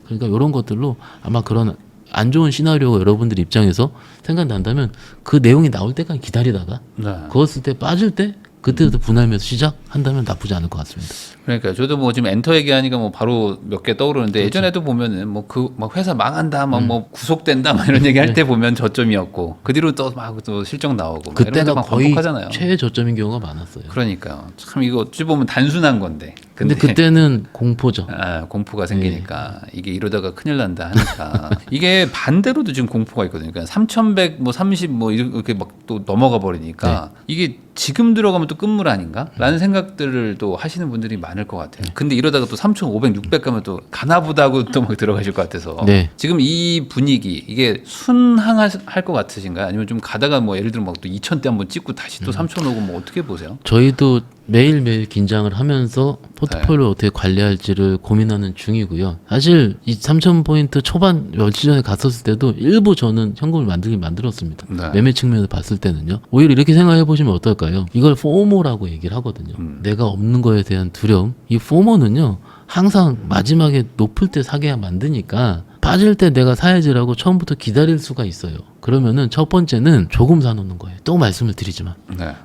A: 그러니까 이런 것들로 아마 그런 안 좋은 시나리오가 여러분들 입장에서 생각난다면 그 내용이 나올 때까지 기다리다가
B: 네.
A: 그었을 때 빠질 때 그때부터 분할 매수 시작한다면 나쁘지 않을 것 같습니다.
B: 그러니까 저도 뭐 지금 엔터 얘기하니까 뭐 바로 몇 개 떠오르는데
A: 그렇죠.
B: 예전에도 보면은 뭐 그 막 회사 망한다, 막 뭐 구속된다, 막 이런 얘기 할 때 보면 저점이었고 그 뒤로 또 막 또 실적 나오고
A: 그때가
B: 막
A: 거의
B: 반복하잖아요.
A: 최저점인 경우가 많았어요.
B: 그러니까요. 참 이거 어찌 보면 단순한 건데
A: 근데 그때는 공포죠.
B: 공포가 생기니까 이게 이러다가 큰일 난다 하니까 이게 반대로도 지금 공포가 있거든요. 그러니까 3,100, 뭐 30, 뭐 이렇게 막 또 넘어가 버리니까 이게 지금 들어가면 또 끝물 아닌가?라는 생각들을 또 하시는 분들이 많을 것 같아요. 근데 이러다가 또 3,500, 600 가면 또 가나보다 하고 또 막 들어가실 것 같아서 지금 이 분위기 이게 순항할 것 같으신가요? 아니면 좀 가다가 뭐 예를 들면 막 또 2,000대 한번 찍고 다시 또 3,000 오고 뭐 어떻게 보세요?
A: 저희도 매일매일 긴장을 하면서 포트폴리오 어떻게 관리할지를 고민하는 중이고요. 사실 이 3,000포인트 초반 며칠 전에 갔었을 때도 일부 저는 현금을 만들었습니다. 매매 측면에서 봤을 때는요. 오히려 이렇게 생각해 보시면 어떨까요? 이걸 포모라고 얘기를 하거든요. 내가 없는 거에 대한 두려움. 이 포모는요. 항상 마지막에 높을 때 사게 만드니까 빠질 때 내가 사야지라고 처음부터 기다릴 수가 있어요. 그러면은 첫 번째는 조금 사놓는 거예요. 또 말씀을 드리지만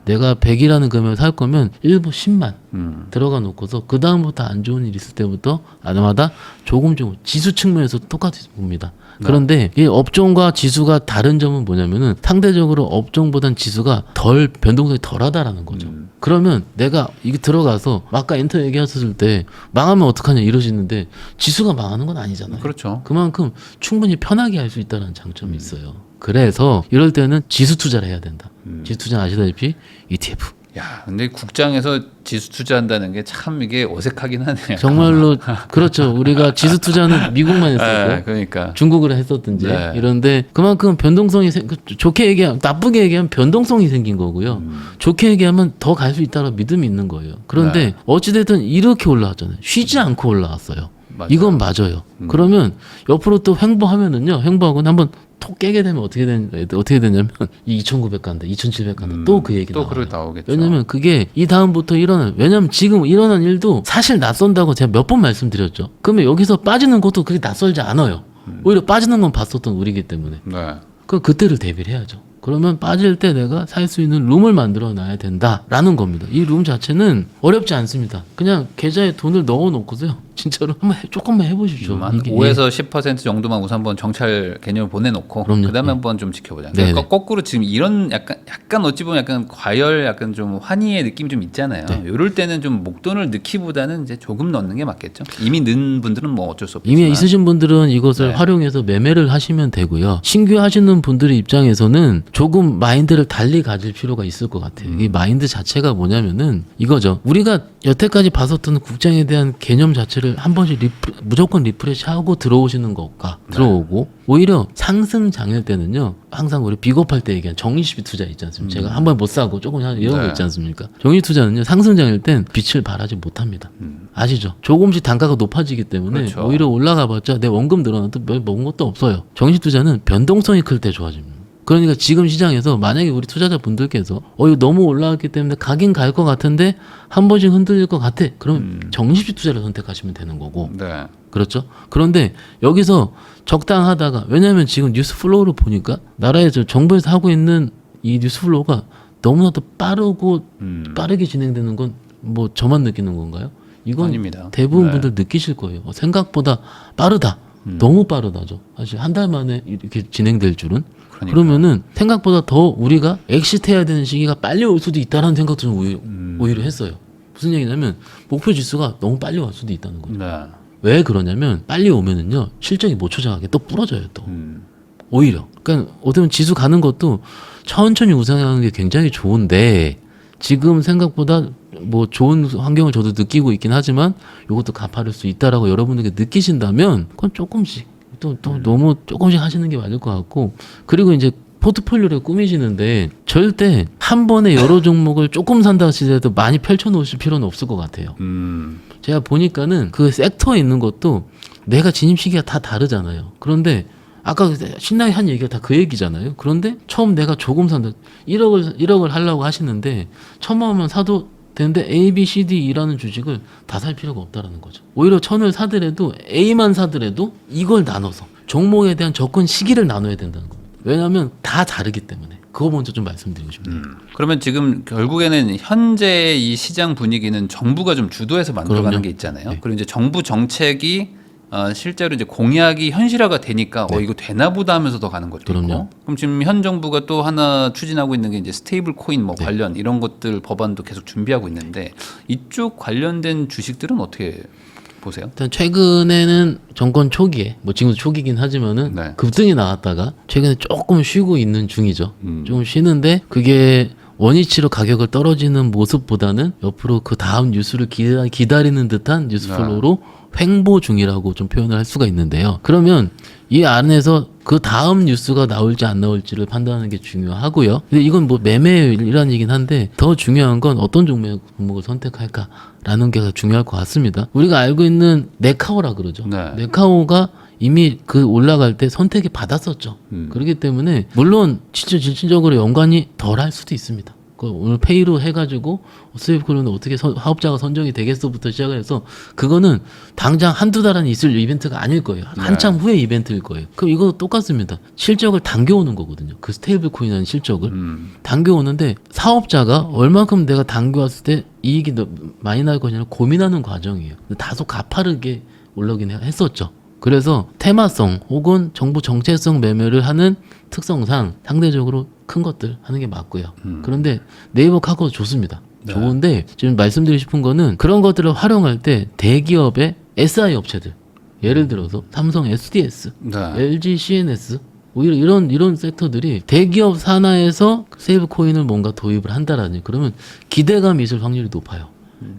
A: 내가 100이라는 금액을 살 거면 일부 10만 들어가 놓고서 그 다음부터 안 좋은 일 있을 때부터 아마다 조금 지수 측면에서 똑같이 봅니다. 그런데 이 업종과 지수가 다른 점은 뭐냐면은 상대적으로 업종보단 지수가 덜 변동성이 덜하다라는 거죠. 그러면 내가 이게 들어가서 아까 엔터 얘기하셨을 때 망하면 어떡하냐 이러시는데 지수가 망하는 건 아니잖아요.
B: 그렇죠.
A: 그만큼 충분히 편하게 할 수 있다는 장점이 있어요. 그래서 이럴 때는 지수 투자를 해야 된다. 지수 투자는 아시다시피 ETF.
B: 야, 근데 국장에서 지수 투자한다는 게 참 이게 어색하긴 하네요.
A: 정말로 그렇죠. 우리가 지수 투자는 미국만 했었고,
B: 그러니까
A: 중국을 했었든지 이런데 그만큼 변동성이 좋게 얘기하면 나쁘게 얘기하면 변동성이 생긴 거고요. 좋게 얘기하면 더 갈 수 있다는 믿음이 있는 거예요. 그런데 어찌됐든 이렇게 올라왔잖아요. 쉬지 않고 올라왔어요.
B: 맞아요.
A: 이건 맞아요. 그러면 옆으로 또 횡보하면은요. 횡보하고는 한번 톡 깨게 되면 어떻게 되냐면 2,900 간다, 2,700 간다. 또 그 얘기
B: 또
A: 나와요.
B: 나오겠죠.
A: 왜냐면 그게 이 다음부터 왜냐면 지금 일어난 일도 사실 낯선다고 제가 몇 번 말씀드렸죠. 그러면 여기서 빠지는 것도 그렇게 낯설지 않아요. 오히려 빠지는 건 봤었던 우리기 때문에. 그때를 대비를 해야죠. 그러면 빠질 때 내가 살 수 있는 룸을 만들어 놔야 된다라는 겁니다. 이 룸 자체는 어렵지 않습니다. 그냥 계좌에 돈을 넣어 놓고서요. 진짜로 조금만 해보십시오.
B: 한 5에서 10% 정도만 우선 한번 정찰 개념을 보내놓고
A: 그럼요.
B: 그다음에 한번 좀 지켜보자. 그러니까 거꾸로 지금 이런 약간 어찌 보면 약간 과열, 약간 좀 환희의 느낌이 좀 있잖아요. 이럴 때는 좀 목돈을 넣기보다는 이제 조금 넣는 게 맞겠죠. 이미 넣은 분들은 뭐 어쩔 수 없지만
A: 이미 있으신 분들은 이것을 활용해서 매매를 하시면 되고요. 신규 하시는 분들의 입장에서는 조금 마인드를 달리 가질 필요가 있을 것 같아요. 이 마인드 자체가 뭐냐면은 이거죠. 우리가 여태까지 봤었던 국장에 대한 개념 자체를 한 번씩 무조건 리프레시하고 들어오시는 것과 들어오고 오히려 상승장일 때는요. 항상 우리 비겁할 때 얘기한 정리시비 투자 있지 않습니까? 제가 한 번 못 사고 조금 이런 거 있지 않습니까? 정리 투자는요. 상승장일 땐 빛을 발하지 못합니다. 아시죠? 조금씩 단가가 높아지기 때문에 오히려 올라가봤자 내 원금 늘어나도 먹은 것도 없어요. 정시 투자는 변동성이 클 때 좋아집니다. 그러니까 지금 시장에서 만약에 우리 투자자분들께서 이거 너무 올라왔기 때문에 가긴 갈 것 같은데 한 번씩 흔들릴 것 같아. 그럼 정시비 투자를 선택하시면 되는 거고. 그렇죠? 그런데 여기서 적당하다가 왜냐하면 지금 뉴스 플로우를 보니까 나라에서 정부에서 하고 있는 이 뉴스 플로우가 너무나도 빠르게 진행되는 건 뭐 저만 느끼는 건가요? 이건
B: 아닙니다.
A: 대부분 분들 느끼실 거예요. 생각보다 빠르다. 너무 빠르다죠. 사실 한 달 만에 이렇게 진행될 줄은. 그러면은 생각보다 더 우리가 엑시트해야 되는 시기가 빨리 올 수도 있다라는 생각도 좀 오히려 했어요. 무슨 얘기냐면 목표 지수가 너무 빨리 올 수도 있다는 거죠. 왜 그러냐면 빨리 오면은요 실적이 못 초장하게 또 부러져요 또. 오히려. 그러니까 어쩌면 지수 가는 것도 천천히 우상하는 게 굉장히 좋은데 지금 생각보다 뭐 좋은 환경을 저도 느끼고 있긴 하지만 이것도 가파를 수 있다라고 여러분들께 느끼신다면 그건 조금씩 또 너무 조금씩 하시는 게 맞을 것 같고 그리고 이제 포트폴리오를 꾸미시는데 절대 한 번에 여러 종목을 조금 산다 하시더라도 많이 펼쳐놓으실 필요는 없을 것 같아요. 제가 보니까는 그 섹터에 있는 것도 내가 진입 시기가 다 다르잖아요. 그런데 아까 신나게 한 얘기가 다 그 얘기잖아요. 그런데 처음 내가 조금 산다 1억을 하려고 하시는데 처음만 사도 되는데 A, B, C, D, E라는 주식을 다 살 필요가 없다라는 거죠. 오히려 1,000을 사더라도 A만 사더라도 이걸 나눠서 종목에 대한 접근 시기를 나눠야 된다는 겁니다. 왜냐하면 다 다르기 때문에. 그거 먼저 좀 말씀드리고 싶네요.
B: 그러면 지금 결국에는 현재 이 시장 분위기는 정부가 좀 주도해서 만들어가는 게 있잖아요. 그리고 이제 정부 정책이 실제로 이제 공약이 현실화가 되니까 이거 되나 보다 하면서 더 가는 것도
A: 그럼요.
B: 있고. 그럼 지금 현 정부가 또 하나 추진하고 있는 게 이제 스테이블 코인 뭐
A: 네.
B: 관련 이런 것들 법안도 계속 준비하고 있는데 이쪽 관련된 주식들은 어떻게 보세요?
A: 일단 최근에는 정권 초기에 뭐 지금도 초기긴 하지만은
B: 네.
A: 급등이 나왔다가 최근에 조금 쉬고 있는 중이죠. 조금 쉬는데 그게 원위치로 가격을 떨어지는 모습보다는 옆으로 그 다음 뉴스를 기다리는 듯한 뉴스플로우로 횡보 중이라고 좀 표현을 할 수가 있는데요. 그러면 이 안에서 그 다음 뉴스가 나올지 안 나올지를 판단하는 게 중요하고요. 근데 이건 뭐 매매일이라는 얘기긴 한데 더 중요한 건 어떤 종목을 선택할까라는 게 중요할 것 같습니다. 우리가 알고 있는 네카오라 그러죠.
B: 네.
A: 네카오가 이미 그 올라갈 때 선택이 받았었죠. 그렇기 때문에 물론 진짜 실질적으로 연관이 덜 할 수도 있습니다. 오늘 페이로 해가지고 수입코는 어떻게 사업자가 선정이 되겠어부터 시작을 해서 그거는 당장 한두 달 안에 있을 이벤트가 아닐 거예요. 한참 후에 이벤트일 거예요. 그럼 이거 똑같습니다. 실적을 당겨오는 거거든요. 그 스테이블 코인이라는 실적을 당겨오는데 사업자가 얼만큼 내가 당겨왔을 때 이익이 많이 날 거냐를 고민하는 과정이에요. 다소 가파르게 올라오긴 했었죠. 그래서 테마성 혹은 정부 정체성 매매를 하는 특성상 상대적으로 큰 것들 하는 게 맞고요. 그런데 네이버 카카오 좋습니다. 좋은데 지금 말씀드리고 싶은 거는 그런 것들을 활용할 때 대기업의 SI 업체들 예를 들어서 삼성 SDS, LG CNS 오히려 이런 섹터들이 대기업 산하에서 세이브 코인을 뭔가 도입을 한다라니 그러면 기대감이 있을 확률이 높아요.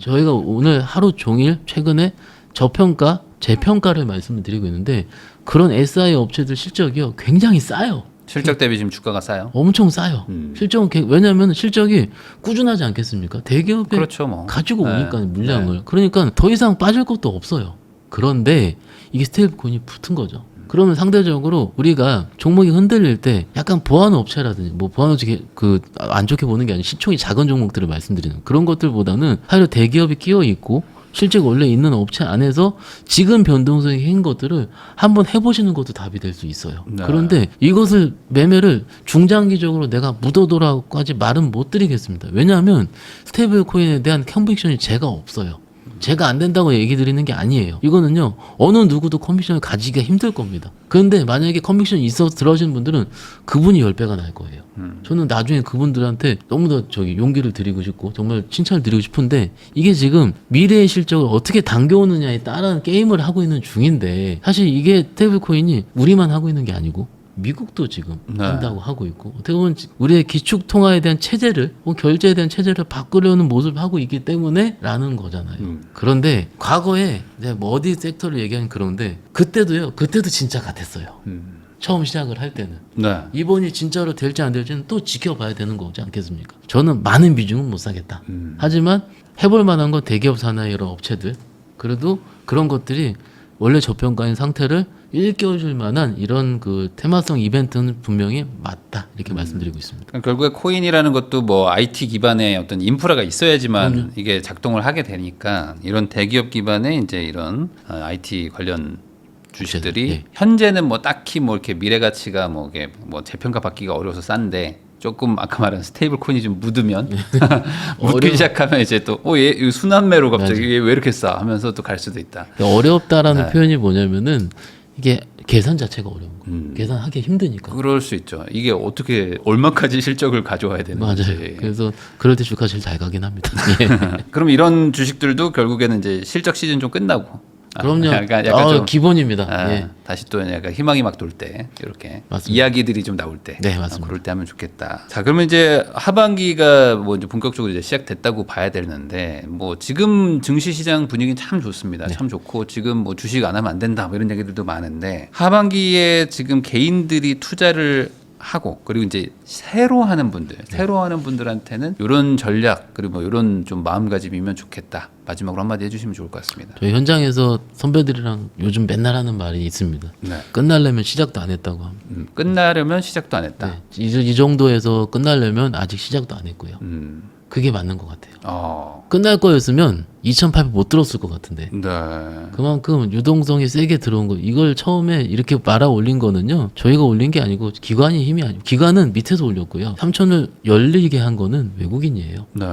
A: 저희가 오늘 하루 종일 최근에 저평가, 재평가를 말씀을 드리고 있는데 그런 SI 업체들 실적이요 굉장히 싸요.
B: 실적 대비 지금 주가가 싸요?
A: 엄청 싸요. 실적은 왜냐하면 실적이 꾸준하지 않겠습니까? 대기업에
B: 그렇죠, 뭐.
A: 가지고 오니까
B: 네.
A: 물량을 그러니까 더 이상 빠질 것도 없어요. 그런데 이게 스테이블 코인이 붙은 거죠. 그러면 상대적으로 우리가 종목이 흔들릴 때 약간 보안 업체라든지 뭐 보안 업체 그 안 좋게 보는 게 아니라 시총이 작은 종목들을 말씀드리는 그런 것들보다는 하여 대기업이 끼어 있고 실제가 원래 있는 업체 안에서 지금 변동성이 큰 것들을 한번 해보시는 것도 답이 될 수 있어요.
B: 네.
A: 그런데 이것을 매매를 중장기적으로 내가 묻어둬라고까지 말은 못 드리겠습니다. 왜냐하면 스테이블 코인에 대한 컨빅션이 제가 없어요. 제가 안 된다고 얘기 드리는 게 아니에요. 이거는요 어느 누구도 컨빅션을 가지기가 힘들 겁니다. 그런데 만약에 컨빅션이 있어서 들어오시는 분들은 그분이 10배가 날 거예요. 저는 나중에 그분들한테 너무 더 용기를 드리고 싶고 정말 칭찬을 드리고 싶은데 이게 지금 미래의 실적을 어떻게 당겨오느냐에 따른 게임을 하고 있는 중인데 사실 이게 스테이블 코인이 우리만 하고 있는 게 아니고 미국도 지금 한다고 하고 있고 어떻게 보면 우리의 기축 통화에 대한 체제를 결제에 대한 체제를 바꾸려는 모습을 하고 있기 때문에 라는 거잖아요. 그런데 과거에 이제 뭐 어디 섹터를 얘기하는 그런데 그때도 진짜 같았어요. 처음 시작을 할 때는 이번이 진짜로 될지 안 될지는 또 지켜봐야 되는 거지 않겠습니까? 저는 많은 비중은 못 사겠다. 하지만 해볼 만한 건 대기업 산하의 이런 업체들 그래도 그런 것들이 원래 저평가인 상태를 일깨워줄 만한 이런 그 테마성 이벤트는 분명히 맞다 이렇게 말씀드리고 있습니다.
B: 그러니까 결국에 코인이라는 것도 뭐 IT 기반의 어떤 인프라가 있어야지만 이게 작동을 하게 되니까 이런 대기업 기반의 이제 이런 IT 관련 주식들이
A: 네.
B: 현재는 뭐 딱히 뭐 이렇게 미래 가치가 뭐 이게 뭐 재평가 받기가 어려워서 싼데 조금 아까 말한 스테이블 코인이 좀 묻으면 묻기 시작하면 이제 또얘 순환매로 갑자기 얘 왜 이렇게 싸 하면서 또 갈 수도 있다.
A: 어렵다라는 표현이 뭐냐면은 이게 계산 자체가 어려운 거예요. 계산하기 힘드니까.
B: 그럴 수 있죠. 이게 어떻게 얼마까지 실적을 가져와야 되는지.
A: 맞아요. 그래서 그럴 때 주가 제일 잘 가긴 합니다. 예.
B: 그럼 이런 주식들도 결국에는 이제 실적 시즌 좀 끝나고.
A: 그럼요.
B: 약간 좀,
A: 기본입니다. 예.
B: 다시 또 약간 희망이 막 돌 때 이렇게
A: 맞습니다.
B: 이야기들이 좀 나올 때,
A: 네, 맞습니다.
B: 그럴 때 하면 좋겠다. 자, 그러면 이제 하반기가 뭐 이제 본격적으로 이제 시작됐다고 봐야 되는데, 뭐 지금 증시 시장 분위기는 참 좋습니다. 참 좋고 지금 뭐 주식 안 하면 안 된다, 뭐 이런 얘기들도 많은데 하반기에 지금 개인들이 투자를 하고 그리고 이제 새로 하는 분들한테는 이런 전략 그리고 뭐 이런 좀 마음가짐이면 좋겠다. 마지막으로 한마디 해주시면 좋을 것 같습니다.
A: 저희 현장에서 선배들이랑 요즘 맨날 하는 말이 있습니다. 끝나려면 시작도 안 했다고 합니다.
B: 끝나려면 시작도 안 했다.
A: 네. 이 정도에서 끝나려면 아직 시작도 안 했고요. 그게 맞는 것 같아요. 끝날 거였으면 2,800 못 들었을 것 같은데.
B: 네.
A: 그만큼 유동성이 세게 들어온 거. 이걸 처음에 이렇게 말아 올린 거는요. 저희가 올린 게 아니고 기관이 힘이 아니고 기관은 밑에서 올렸고요. 3,000을 열리게 한 거는 외국인이에요.
B: 네.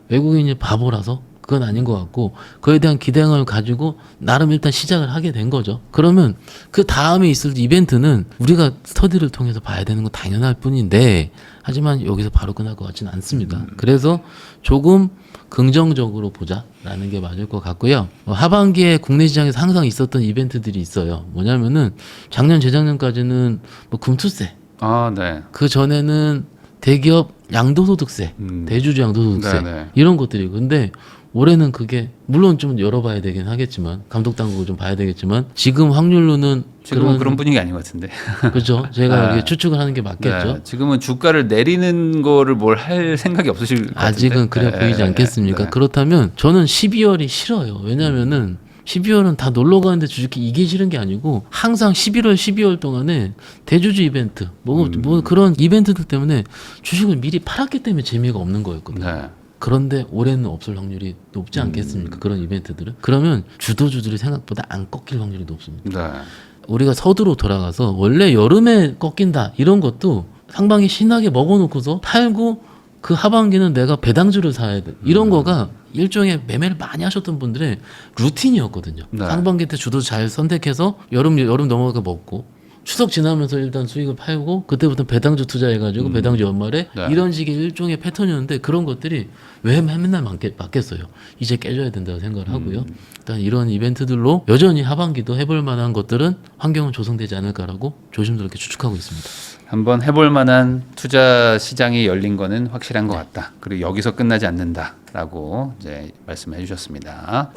A: 외국인이 바보라서 그건 아닌 것 같고 그에 대한 기대감을 가지고 나름 일단 시작을 하게 된 거죠. 그러면 그 다음에 있을 이벤트는 우리가 스터디를 통해서 봐야 되는 건 당연할 뿐인데 하지만 여기서 바로 끝날 것 같지는 않습니다. 그래서 조금 긍정적으로 보자라는 게 맞을 것 같고요. 하반기에 국내 시장에서 항상 있었던 이벤트들이 있어요. 뭐냐면은 작년 재작년까지는 뭐 금투세,
B: 아, 네.
A: 그 전에는 대기업 양도소득세, 대주주 양도소득세
B: 네네.
A: 이런 것들이 근데 올해는 그게 물론 좀 열어봐야 되긴 하겠지만 감독 당국을 좀 봐야 되겠지만 지금 확률로는
B: 지금은 그런 분위기 아닌 것 같은데.
A: 그렇죠. 제가
B: 네.
A: 이렇게 추측을 하는 게 맞겠죠.
B: 네, 지금은 주가를 내리는 거를 뭘 할 생각이 없으실 것 같은데.
A: 아직은 그래 보이지 않겠습니까?
B: 네.
A: 그렇다면 저는 12월이 싫어요. 왜냐면은 12월은 다 놀러 가는데 주식이 이게 싫은 게 아니고 항상 11월, 12월 동안에 대주주 이벤트 뭐 그런 이벤트들 때문에 주식을 미리 팔았기 때문에 재미가 없는 거였거든요.
B: 네.
A: 그런데 올해는 없을 확률이 높지 않겠습니까? 그런 이벤트들은. 그러면 주도주들이 생각보다 안 꺾일 확률이 높습니다.
B: 네.
A: 우리가 서두로 돌아가서 원래 여름에 꺾인다 이런 것도 상반기 신나게 먹어놓고서 팔고 그 하반기는 내가 배당주를 사야 돼. 이런 거가 일종의 매매를 많이 하셨던 분들의 루틴이었거든요.
B: 네.
A: 상반기 때 주도 잘 선택해서 여름 넘어가 먹고 추석 지나면서 일단 수익을 팔고 그때부터 배당주 투자해가지고 배당주 연말에
B: 네.
A: 이런 식의 일종의 패턴이었는데 그런 것들이 왜 맨날 맞겠어요. 이제 깨져야 된다고 생각을 하고요. 일단 이런 이벤트들로 여전히 하반기도 해볼 만한 것들은 환경은 조성되지 않을까라고 조심스럽게 추측하고 있습니다.
B: 한번 해볼 만한 투자 시장이 열린 거는 확실한 것 같다. 그리고 여기서 끝나지 않는다라고 이제 말씀해 주셨습니다.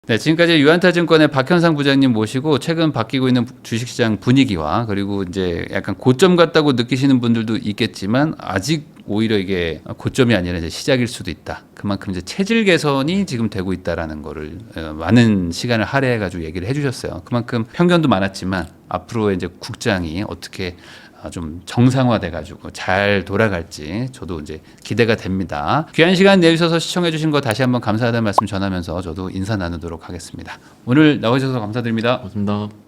B: 네, 지금까지 유한타증권의 박현상 부장님 모시고 최근 바뀌고 있는 주식시장 분위기와 그리고 이제 약간 고점 같다고 느끼시는 분들도 있겠지만 아직 오히려 이게 고점이 아니라 이제 시작일 수도 있다. 그만큼 이제 체질 개선이 지금 되고 있다라는 거를 많은 시간을 할애해가지고 얘기를 해주셨어요. 그만큼 편견도 많았지만 앞으로 이제 국장이 어떻게 좀 정상화돼가지고 잘 돌아갈지 저도 이제 기대가 됩니다. 귀한 시간 내주셔서 시청해주신 거 다시 한번 감사하다는 말씀 전하면서 저도 인사 나누도록 하겠습니다. 오늘 나와주셔서 감사드립니다.
A: 고맙습니다.